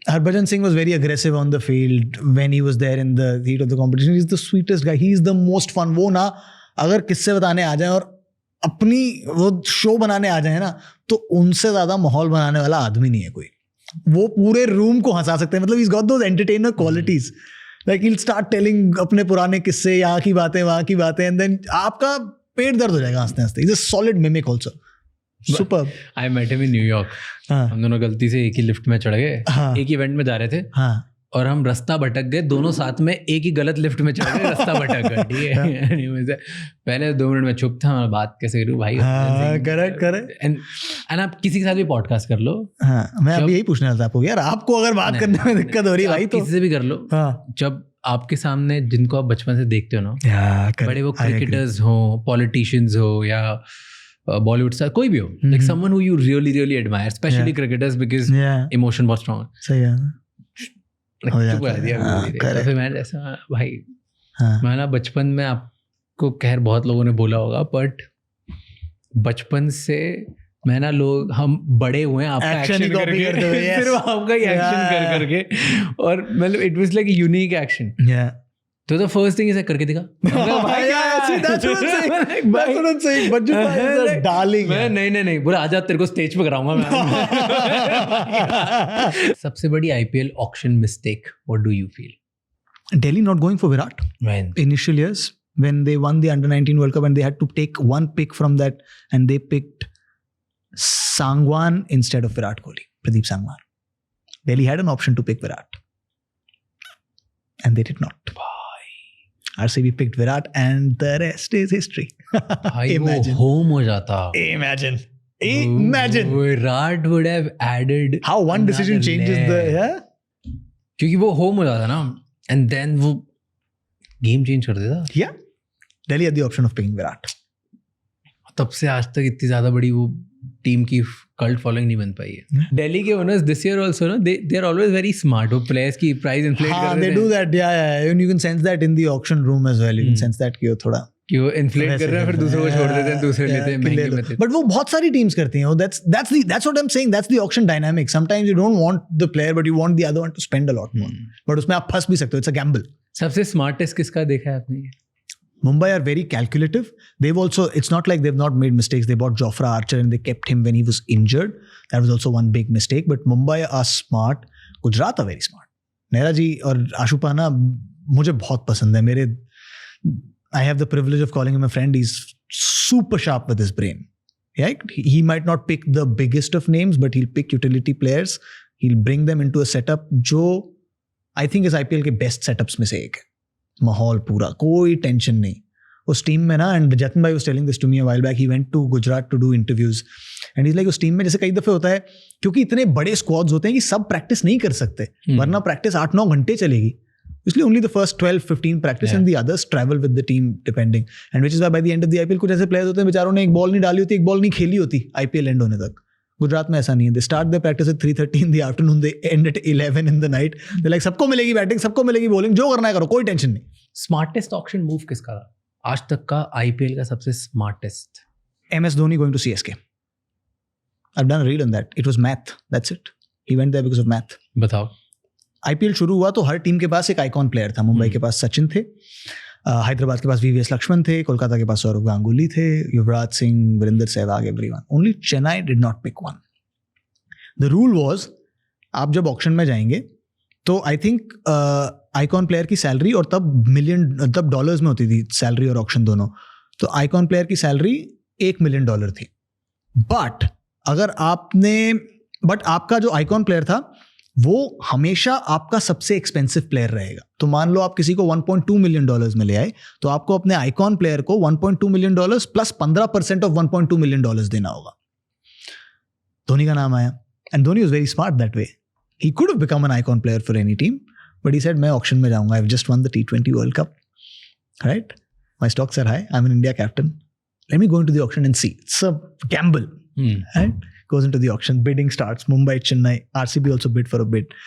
Harbhajan Singh was very aggressive on the field when he was there in the heat of the competition. He's the sweetest guy. He's the most fun. वो ना अगर किस्से बताने आ जाए और अपनी वो शो बनाने आ जाए ना, तो उनसे ज़्यादा माहौल बनाने वाला आदमी नहीं है कोई. वो पूरे रूम को हंसा सकते हैं. मतलब he's got those entertainer qualities. Like he'll start telling अपने पुराने किस्से, यहाँ की बातें, वहाँ की बातें, and then आपका पेट दर्द हो जाएगा हंसते हंसते. He's a solid mimic also. Superb. I met him in New York. हम दोनों गलती से एक ही लिफ्ट में चढ़ गए. एक इवेंट में जा रहे थे और हम रास्ता भटक गए. दोनों साथ में एक ही गलत लिफ्ट में चढ़ गए, रास्ता भटक गए. ठीक है. पहले 2 मिनट में चुप था, मैं बात कैसे करूँ भाई. करेक्ट. एंड आप किसी के साथ भी पॉडकास्ट कर लो. मैं अभी यही पूछने वाला था आपको, यार आपको अगर बात करने में दिक्कत हो रही है भाई, तो किसी से भी कर लो. जब आपके सामने जिनको आप बचपन से देखते हो ना, बड़े वो क्रिकेटर्स हो, पॉलिटिशियंस हो या बॉलीवुड स्टार, कोई भी हो, like someone who you really really admire, especially cricketers, because emotion बहुत strong है. सही है. चुप कर दिया. तो फिर मैं ऐसा भाई, मैं ना बचपन में, आपको खैर बहुत लोगों ने बोला होगा, बट बचपन से मैं ना लोग, हम बड़े हुए हैं आपका एक्शन करके, सिर्फ आपका ही एक्शन कर करके, और मतलब it was like unique action. तो the first thing is करके दिखा. नहीं बोला आजा तेरे को स्टेज पे कराऊंगा मैं. सबसे बड़ी IPL auction mistake, what do you feel? Delhi not going for Virat. When? Initial years, when they won the Under-19 World Cup and they had to take one pick from that, and they picked Sangwan instead of Virat Kohli, Pradeep Sangwan. Delhi had an option to pick Virat, and they did not. RCB picked Virat and the rest is history. Imagine. वो home हो जाता. Imagine. Imagine Virat would have added how one decision another changes layer. the क्योंकि वो home हो जाता ना, and then वो game change कर देता. yeah. Delhi had the option of picking Virat. तब से आज तक इतनी ज्यादा बड़ी वो टीम की कल्ट फॉलोइंग नहीं बन पाई है. दिल्ली के ओनर्स दिस ईयर आल्सो ना, they are always very smart. वो प्लेयर्स की प्राइस इन्फ्लेट कर they रहे do हैं that, yeah. And you can sense that in the auction room as well. You can sense that कि वो थोड़ा कि वो इन्फ्लेट कर रहे हैं, फिर दूसरों को छोड़ देते हैं, दूसरे लेते हैं महंगे में. But वो बहुत सारी टीम्स करती हैं. That's what I'm saying. That's the auction dynamic. Sometimes you don't want the player, but you want the other one to spend a lot more. But उसमें आप फंस भी सकते हो. It's a gamble. सबसे स्मार्टेस्ट किसका देखा है आपने? Mumbai are very calculative. They've also, it's not like they've not made mistakes. They bought Jofra Archer and they kept him when he was injured. That was also one big mistake. But Mumbai are smart. Gujarat are very smart. Nehra ji और Ashupana मुझे बहुत पसंद है. मेरे I have the privilege of calling him a friend. He's super sharp with his brain. Yeah? He might not pick the biggest of names, but he'll pick utility players. He'll bring them into a setup जो I think is IPL के best setups में से एक है. माहौल पूरा, कोई tension नहीं उस टीम में ना. एंड जतिन भाई was telling this to me a while back. He went to Gujarat to do interviews and is like उस टीम में जैसे कई दफे होता है, क्योंकि इतने बड़े स्क्वाड्स होते हैं कि सब प्रैक्टिस नहीं कर सकते, वरना प्रैक्टिस 8-9 घंटे चलेगी. इसलिए only the first 12-15 practice and the others travel with the team depending. And which is why by the end of the IPL कुछ ऐसे प्लेयर्स होते हैं बेचारों ने एक बॉल नहीं डाली होती, एक बॉल नहीं खेली होती आईपीएल एंड होने तक. गुजरात में ऐसा नहीं है. They start the practice eight 3:30 in the afternoon, they end at 11 in the night. They like सबको मिलेगी बैटिंग, सबको मिलेगी बॉलिंग, जो करना है करो, कोई टेंशन नहीं. स्मार्टेस्ट ऑक्शन मूव किसका था आज तक का आईपीएल का सबसे smartest? MS Dhoni going to CSK. I've done a reel on that. It was math. That's it. He went there because of math. बताओ. आईपीएल शुरू हुआ तो हर टीम के पास एक आइकॉन प्लेयर था. मुंबई के पास सचिन थे, हैदराबाद के पास VVS लक्ष्मण थे, कोलकाता के पास सौरव गांगुली थे, Yuvraj Singh, Virender Sehwag, everyone. Only Chennai did not pick one. The rule was, आप जब ऑक्शन में जाएंगे तो आई थिंक आइकॉन प्लेयर की सैलरी, और तब डॉलर्स में होती थी सैलरी और ऑक्शन दोनों, तो आइकॉन प्लेयर की सैलरी $1 million थी. बट आपका जो आइकॉन प्लेयर था वो हमेशा आपका सबसे एक्सपेंसिव प्लेयर रहेगा. तो मान लो आप किसी को $1.2 million में ले आए, तो आपको अपने आइकॉन प्लेयर को $1.2 million प्लस 15% ऑफ $1.2 million देना होगा. धोनी का नाम आया and Dhoni was very smart that way. He could have become an icon player for any team, but he said, मैं auction में जाऊंगा. I've just won the T20 World Cup, right? My stocks are high. I'm an India captain. Let me go into the auction and see. It's a gamble, right? Goes into the auction. Bidding starts. Mumbai, Chennai. RCB also bid for a bid.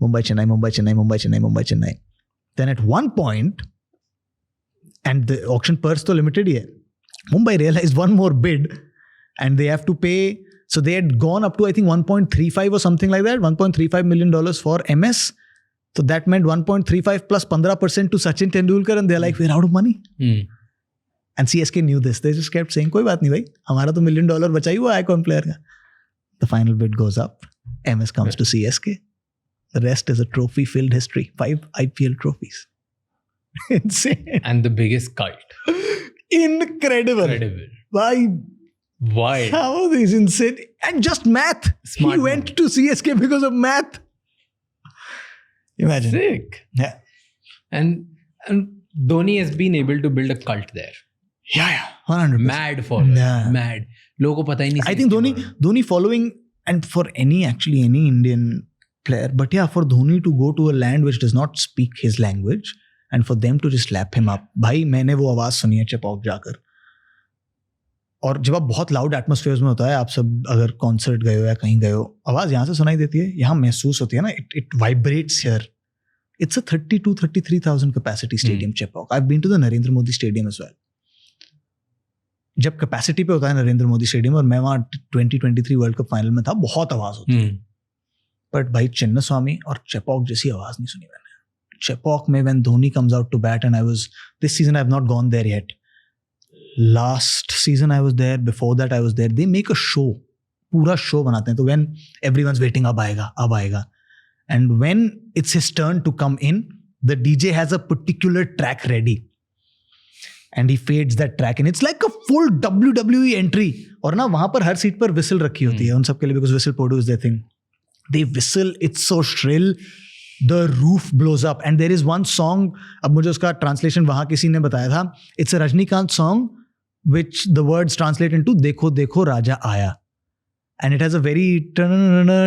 Mumbai, Chennai, Mumbai, Chennai, Mumbai, Chennai, Mumbai, Chennai. Then at one point, and the auction purse तो limited ही है, Mumbai realized one more bid, and they have to pay. So they had gone up to, I think, 1.35 or something like that, $1.35 million for MS. So that meant 1.35 plus 15% to Sachin Tendulkar, and they're like, we're out of money. And CSK knew this. They just kept saying, कोई बात नहीं भाई, हमारा तो $1 million बचा ही हुआ icon player का. The final bid goes up. MS comes to CSK. The rest is a trophy-filled history. 5 IPL trophies. Insane. And the biggest cult. Incredible. Why? How is insane? And just math. Smart he went to CSK because of math. Imagine. Sick. Yeah. And Dhoni has been able to build a cult there. Yeah. 100%. Mad following. Yeah. Mad. लोगों को पता ही नहीं. I think Dhoni following, and for any Indian player, but yeah, for Dhoni to go to a land which does not speak his language, and for them to just lap him up. भाई मैंने वो आवाज सुनी है चेपॉक जाकर. और जब आप बहुत लाउड एटमॉस्फेयर्स में होता है, आप सब अगर कॉन्सर्ट गए हो या कहीं गए हो, आवाज़ यहाँ से सुनाई देती है, यहाँ महसूस होती है ना, it vibrates here. It's a 32,000-33,000 capacity stadium Chepauk. I have been to the Narendra Modi stadium as well. जब कैपेसिटी पे होता है नरेंद्र मोदी स्टेडियम, और मैं वहाँ 2023 वर्ल्ड कप फाइनल में था, बहुत आवाज़ होती है. बट भाई चिन्नास्वामी और चेपॉक जैसी आवाज़ नहीं सुनी मैंने. चेपॉक में when Dhoni comes out to bat, and I was, this season I have not gone there yet. Last season I was there, before that I was there. They make a show, पूरा show बनाते हैं. तो when everyone's waiting, अब आएगा, and when it's his turn to come in, the DJ has a particular track ready, and he fades that track, and it's like a full WWE entry. और ना वहाँ पर हर seat पर whistle रखी होती है उन सब के लिए, because whistle podu is their thing. They whistle, it's so shrill, the roof blows up, and there is one song, अब मुझे उसका translation वहाँ किसी ने बताया था. It's a Rajnikant song, which the words translate into देखो देखो राजा आया. And the lyrics are, and it has a very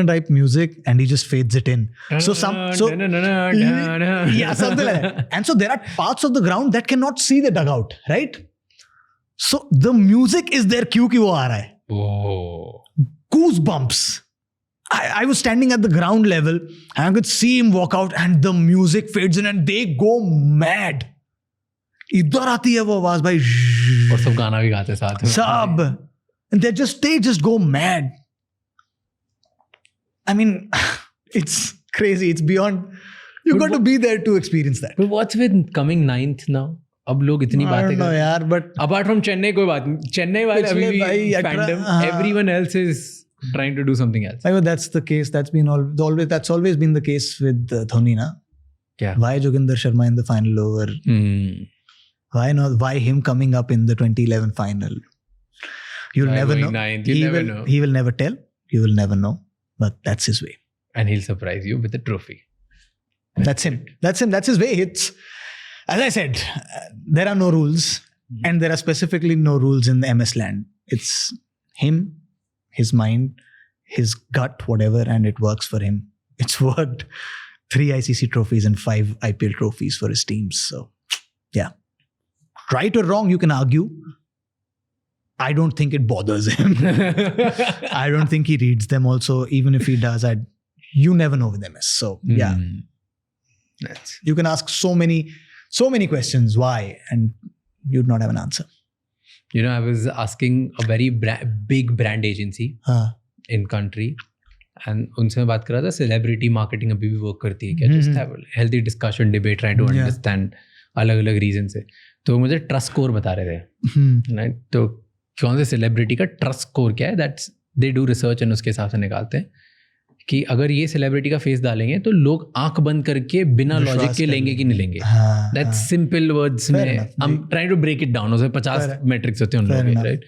type music, and he just fades it in. Yeah, something like that. And so there are parts of the ground that cannot see the dugout, right? So the music is their cue कि वो आ रहा है. Oh. Goosebumps. I was standing at the ground level and I could see him walk out, and the music fades in and they go mad. इधर आती है वो आवाज भाई, और सब गाना भी गाते साथ में. सब. And they just go mad. I mean, it's crazy. It's beyond. You got to be there to experience that. But what's with coming 9th now? अब लोग इतनी बातें कर रहे हैं यार, but apart from चेन्नई कोई बात नहीं. चेन्नई वाले अभी भी fandom. Everyone else is trying to do something else. I mean, that's the case. That's always been the case with Dhoni, na? Yeah. Why Joginder Sharma in the final over? Why not? Why him coming up in the 2011 final? You'll never know. Know. He will never tell. You will never know. But that's his way. And he'll surprise you with a trophy. That's him. That's his way. It's, as I said, there are no rules. And there are specifically no rules in the MS land. It's him, his mind, his gut, whatever, and it works for him. It's worked. 3 ICC trophies and 5 IPL trophies for his teams. So, yeah. Right or wrong, you can argue. I don't think it bothers him. I don't think he reads them also. Even if he does, you never know with MS. So, yeah. You can ask so many questions. Why? And you'd not have an answer. You know, I was asking a very big brand agency in country. And उनसे मैं बात कर रहा था, celebrity marketing अभी भी work करती है क्या? Just have a healthy discussion, debate, trying to understand अलग-अलग reason से. तो मुझे trust score बता रहे थे. Right? तो कौन से celebrity का trust score क्या है? That's they do research and उसके हिसाब से निकालते हैं कि अगर ये celebrity का face डालेंगे तो लोग आंख बंद करके बिना logic के लेंगे कि नहीं लेंगे. That's simple words में. I'm trying to break it down. उसमें 50 metrics होते हैं उन लोगों के, right?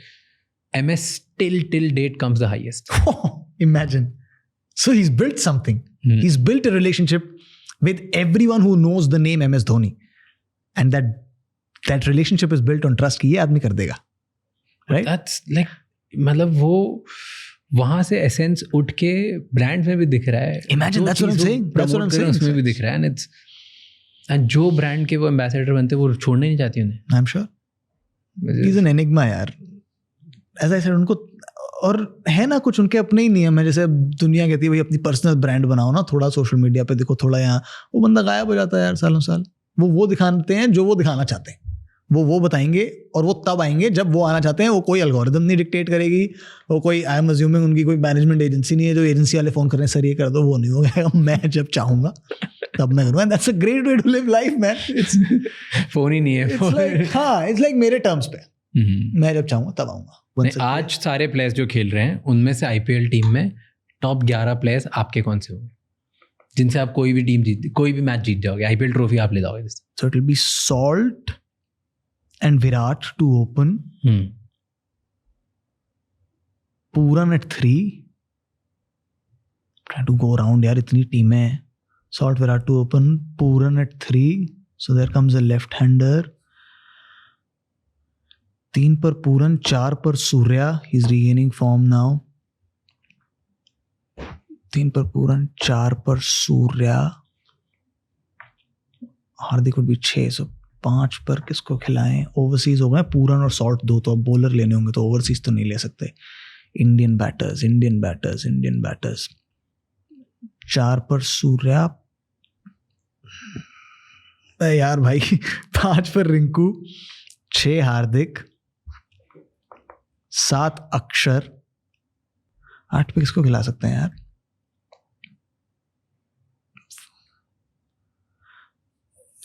MS till date comes the highest. Imagine. So he's built something. He's built a relationship with everyone who knows the name MS Dhoni. And that relationship is built on trust कि ये आदमी कर देगा. Right? That's like, मतलब वो वहाँ से essence उठ के brand में भी दिख रहा है. Imagine, that's what I'm saying. That's what I'm saying. उसमें भी दिख रहा है. And जो brand के वो ambassador बनते वो छोड़ने नहीं चाहती उन्हें. I'm sure. He's an enigma यार. As I said, उनको और है ना कुछ उनके अपने ही नियम है. जैसे दुनिया कहती है भाई अपनी पर्सनल ब्रांड बनाओ ना, थोड़ा सोशल मीडिया पे देखो, थोड़ा यहाँ, वो बंदा गायब हो जाता है यार सालों साल. वो दिखाते हैं जो वो दिखाना चाहते हैं, वो बताएंगे, और वो तब आएंगे जब वो आना चाहते हैं. वो कोई एल्गोरिदम नहीं डिक्टेट करेगी, वो कोई, आई एम अज्यूमिंग उनकी कोई मैनेजमेंट एजेंसी नहीं है जो एजेंसी वाले फोन कर रहे हैं सर ये कर दो. वो नहीं होगा. मैं जब चाहूंगा तब मैं करूँगा. That's a great way to live life man. It's phone ही नहीं है. हाँ, इट्स लाइक मेरे टर्म्स पे. मैं जब चाहूंगा तब आऊंगा. आज सारे प्लेयर्स जो खेल रहे हैं उनमें से आईपीएल टीम में टॉप 11 प्लेयर्स आपके कौन से होंगे जिनसे आप कोई भी मैच जीत जाओगे, आईपीएल ट्रॉफी आप ले जाओगे? So it will be Salt and Virat to open. Pooran at 3. Trying to go around यार, इतनी टीमें हैं. Salt, Virat to open. Pooran at 3. So there comes a left-hander. 3 पर पूरन, 4 पर Surya. He's regaining form now. 3 पर पूरन, 4 पर सूर्या. हार्दिक would be 6. So 5 पर किसको खिलाएं? ओवरसीज हो गए पूरन और सॉल्ट 2. तो अब बॉलर लेने होंगे तो ओवरसीज तो नहीं ले सकते. Indian batters. 4 पर सूर्या यार भाई. 5 पर रिंकू, 6 हार्दिक, 7 अक्षर. 8 पे किसको खिला सकते हैं यार?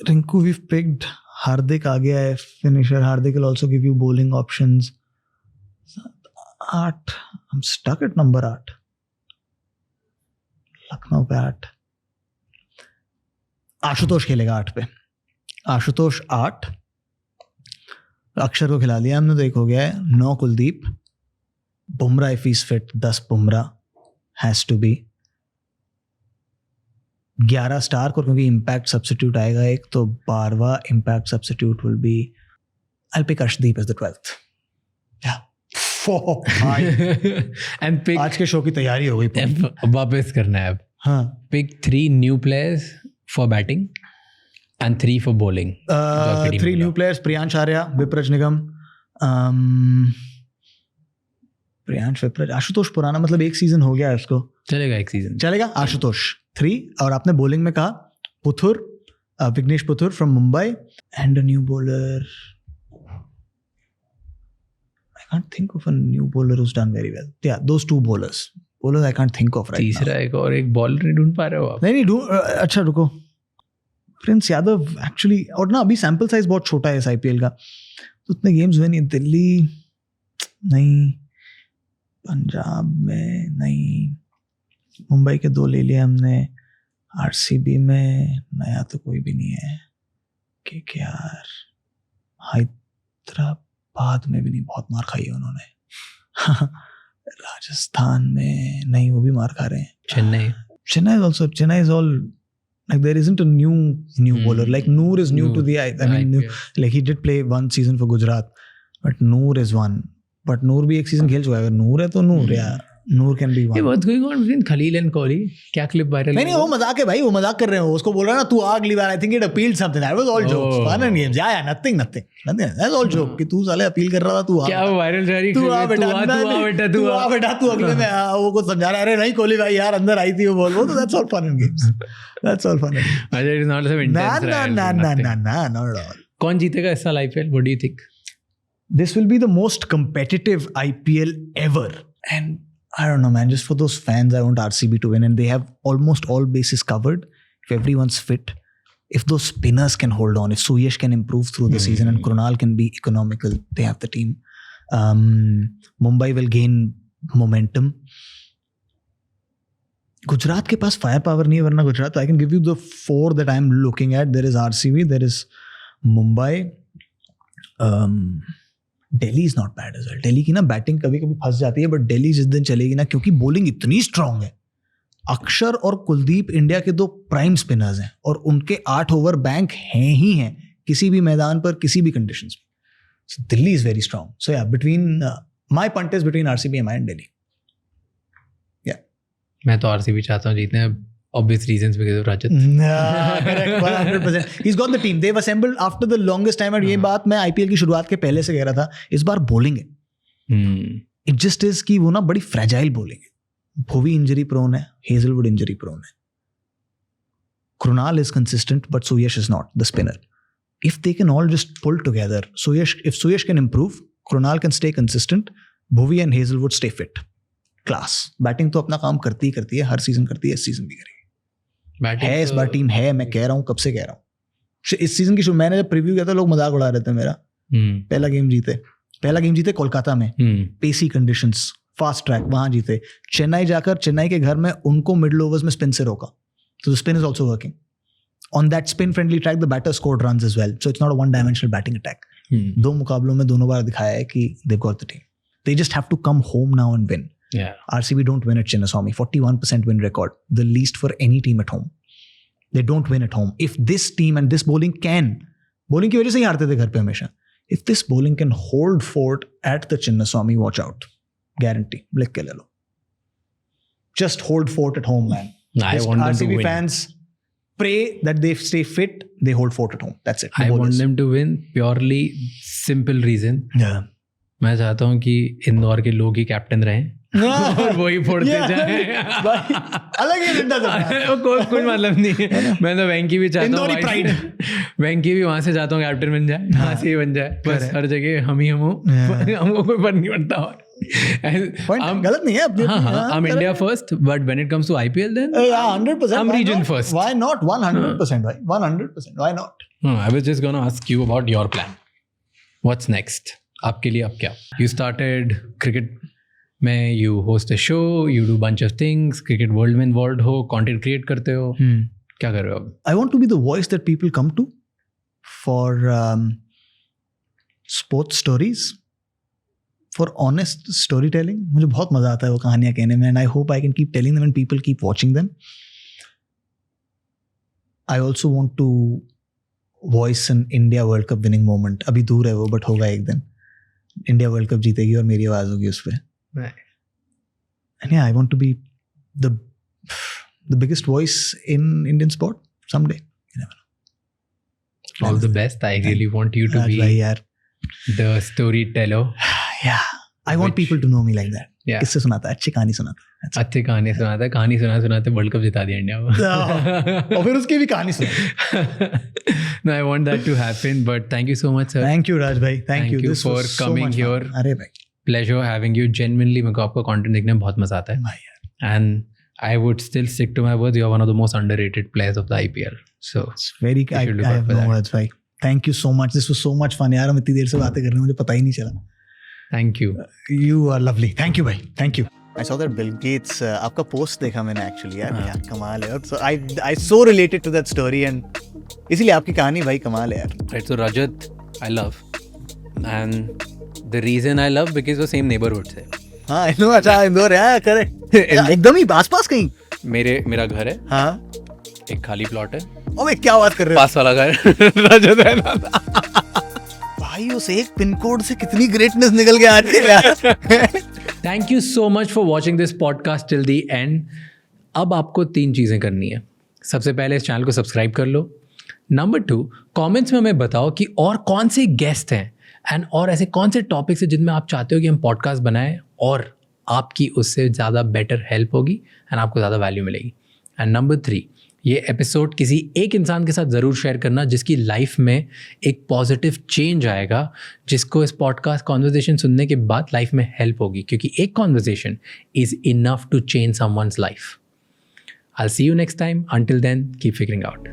Rinku we've picked. हार्दिक आ गया है finisher. Hardik will also give you bowling options. 8. I'm stuck at number 8. Lucknow पे 8. आशुतोष खेलेगा 8 पे. आशुतोष 8. अक्षर को खिला लिया हमने तो 1 हो गया है. 9 Kuldeep. Bumrah if he's fit. 10 Bumrah has to be. 11 Starc, और क्योंकि इम्पैक्ट सब्स्टिट्यूट आएगा एक, तो 12वां impact substitute will be, I'll pick Arshdeep as the 12th. Yeah. And pick आज के शो की तैयारी हो गई. वापस करना है अब. हाँ. Pick 3 new players for batting and 3 for bowling. 3 new players: Priyansh Arya, विप्रज निगम, प्रियांश, विप्रज, आशुतोष पुराना, मतलब एक सीजन हो गया है उसको. चलेगा एक सीजन. चलेगा. आशुतोष 3. और आपने बॉलिंग में कहा Puthur, Vignesh Puthur from Mumbai, and a new bowler. I can't think of a new bowler who's done very well. Yeah, those 2 bowlers I can't think of right now. तीसरा एक और एक बॉलर नहीं ढूंढ पा रहे हो आप? नहीं अच्छा रुको. प्रिंस यादव एक्चुअली, और ना अभी सैंपल साइज बहुत छोटा है इस आईपीएल का, तो उतने गेम्स हुए नहीं. दिल्ली नहीं, पंजाब में नहीं, मुंबई के 2 ले लिए हमने, आरसीबी में नया तो कोई भी नहीं है, केकेआर, हैदराबाद में भी नहीं, बहुत मार खाई है उन्होंने. राजस्थान में नहीं, वो भी मार खा रहे हैं. Chennai is all like, there isn't a new bowler. Like Noor is new to the I mean new, like he did play 1 season for Gujarat, but Noor is one. But Noor भी एक season खेल चुका है. अगर नूर है तो नूर, या Noor can be one. What's going on between Khalil and Kohli? क्या क्लिप वायरल? नहीं वो मजाक है भाई, वो मजाक कर रहे हो. उसको बोल रहा है ना तू आ अगली बार. I think it appealed something. That was all jokes, fun and games. Yeah, nothing. That's all joke. कि तू साले अपील कर रहा था, तू आ. क्या वायरल जा रही? तू आ बेटा तू अगले में आ. वो को समझा रहा है, अरे नहीं कोहली भाई यार अंदर आई थी वो बोल. तो that's all fun and games. That's all fun and games. It is not some intense. Nah, not at all. कौन जीतेगा इस साल IPL? What do you think? This will be the most competitive IPL ever. And I don't know, man. Just for those fans, I want RCB to win. And they have almost all bases covered. If everyone's fit, if those spinners can hold on, if Suyash can improve through the season and Krunal can be economical, they have the team. Mumbai will gain momentum. Gujarat के पास fire power नहीं है, वरना Gujarat. I can give you the 4 that I'm looking at. There is RCB, there is Mumbai. Delhi is not bad as well. Delhi की ना batting कभी कभी फंस जाती है, बट दिल्ली जिस दिन चलेगी ना, क्योंकि बॉलिंग इतनी स्ट्रांग है. अक्षर और कुलदीप इंडिया के 2 प्राइम स्पिनर्स हैं, और उनके 8 ओवर बैंक हैं ही हैं किसी भी मैदान पर, किसी भी कंडीशंस में. So Delhi is very strong. So yeah, between my punt is between RCB and Delhi. Yeah. मैं तो RCB चाहता हूँ जीतने, obvious reasons because of Rajat. Correct, 100%. He's got the team. They've assembled after the longest time. और ये बात मैं IPL की शुरुआत के पहले से कह रहा था. इस बार बॉलिंग है. It just is कि वो ना बड़ी फ्रेजाइल बॉलिंग है. भुवी इंजरी प्रोन है, हेजलवुड इंजरी प्रोन है. Krunal is consistent, but Suyash is not, the spinner. If they can all just pull together, if Suyash can improve, Krunal can stay consistent, Bhuvi and Hazelwood stay fit. Class. Batting तो अपना काम करती है, हर season करती है, इस season भी करेगी. है इस बार टीम है, मैं कह रहा हूँ, कब से कह रहा हूँ. इस सीजन की मैंने जब प्रीव्यू किया था, लोग मजाक उड़ा रहे थे मेरा. पहला गेम जीते कोलकाता में, पेसी कंडीशंस, फास्ट ट्रैक, वहां जीते. चेन्नई जाकर चेन्नई के घर में उनको मिडिल ओवर्स में स्पिन से रोका. तो spin is also working on that spin friendly track. The batter scored runs as well. So it's not a one dimensional batting attack. 2 मुकाबलों में दोनों बार दिखाया है कि they've got the team. They just have to come home now and win. Yeah. RCB don't win at Chinnaswamy. 41% win record, the least for any team at home. They don't win at home. If this team and this bowling की वजह से ही हारते थे घर पे हमेशा. If this bowling can hold fort at the Chinnaswamy, watch out. Guarantee. लिख के ले लो. Just hold fort at home, man. I want them to RCB win. fans pray that they stay fit. They hold fort at home. That's it. I want them to win purely simple reason. Yeah. मैं चाहता हूँ कि इंदौर के लोग ही captain रहें और वही फोड़ते जाएं. अलग ही डंडा था. कोई मतलब नहीं है. मैं तो वेंकी भी चाहता हूँ, वेंकी भी वहां से चाहता हूँ कैप्टन बन जाए, वहां से ही बन जाए. बस हर जगह हम ही हम हो, हमको कोई फर्क नहीं पड़ता. और गलत नहीं है अपने. I'm India first, but when it comes to IPL, then 100%. I'm region first. Why not? 100%. Why 100%? Why not? I was just gonna ask you about your plan. What's next? आपके लिए अब क्या? You started cricket में, you host a show, you do bunch of things, cricket world में involved हो, content create करते हो. क्या कर रहे हो अब? I want to be the voice that people come to for sports stories, for honest storytelling. मुझे बहुत मजा आता है वो कहानियाँ कहने में, and I hope I can keep telling them and people keep watching them. I also want to voice an India World Cup winning moment. अभी दूर है वो, but होगा एक दिन. इंडिया वर्ल्ड कप जीतेगी और मेरी आवाज होगी उस पर. And yeah, I want to be the biggest voice in Indian sport someday. You never know. All the best. I really want you to Raj be bhai, yaar. the storyteller. Yeah, I want people to know me like that. Yeah. किससे सुनाता है? अच्छी कहानी सुनाता है. That's it. अच्छी कहानी सुनाता है. कहानी सुनाते वर्ल्ड कप जिता दिया इंडिया को. और फिर उसकी भी कहानी सुना. No, I want that to happen. But thank you so much, sir. Thank you, Raj bhai. Thank you. This for was so coming much fun. here. अरे भाई. Pleasure having you. Genuinely, मेरे को आपका content देखने में बहुत मजा आता है. भाई यार. And I would still stick to my words. You are one of the most underrated players of the IPL. So It's very. I should look out have for no that. words, भाई. Thank you so much. This was so much fun. यार हम इतनी देर से बातें कर रहे हैं मुझे पता ही नहीं चला. thank you. You are lovely. Thank you, भाई. Thank you. I saw that Bill Gates आपका पोस्ट देखा मैंने एक्चुअली यार कमाल है. So I so related to that story and इसीलिए आपकी कहानी भाई कमाल है यार. Right, so Rajat, I love. And the reason I love because वो same neighborhood से. हाँ I know. अच्छा इंदौर है करेक्ट. एकदम ही आस-पास कहीं. मेरा घर है. हाँ. एक खाली प्लॉट है. अबे क्या बात कर रहे हो? पास वाला घर रजत है ना. भाई उस एक पिन कोड से कितनी ग्रेटनेस निकल के आ रही है यार. Thank you so much for watching this podcast till the end. अब आपको 3 चीज़ें करनी है. सबसे पहले इस चैनल को सब्सक्राइब कर लो. नंबर 2, कमेंट्स में हमें बताओ कि और कौन से गेस्ट हैं एंड और ऐसे कौन से टॉपिक्स हैं जिनमें आप चाहते हो कि हम पॉडकास्ट बनाएं और आपकी उससे ज़्यादा बेटर हेल्प होगी एंड आपको ज़्यादा वैल्यू मिलेगी. एंड नंबर 3, ये एपिसोड किसी एक इंसान के साथ ज़रूर शेयर करना जिसकी लाइफ में एक पॉजिटिव चेंज आएगा, जिसको इस पॉडकास्ट कॉन्वर्जेशन सुनने के बाद लाइफ में हेल्प होगी, क्योंकि एक conversation is enough to change someone's life. I'll see you next time. Until then, keep figuring out.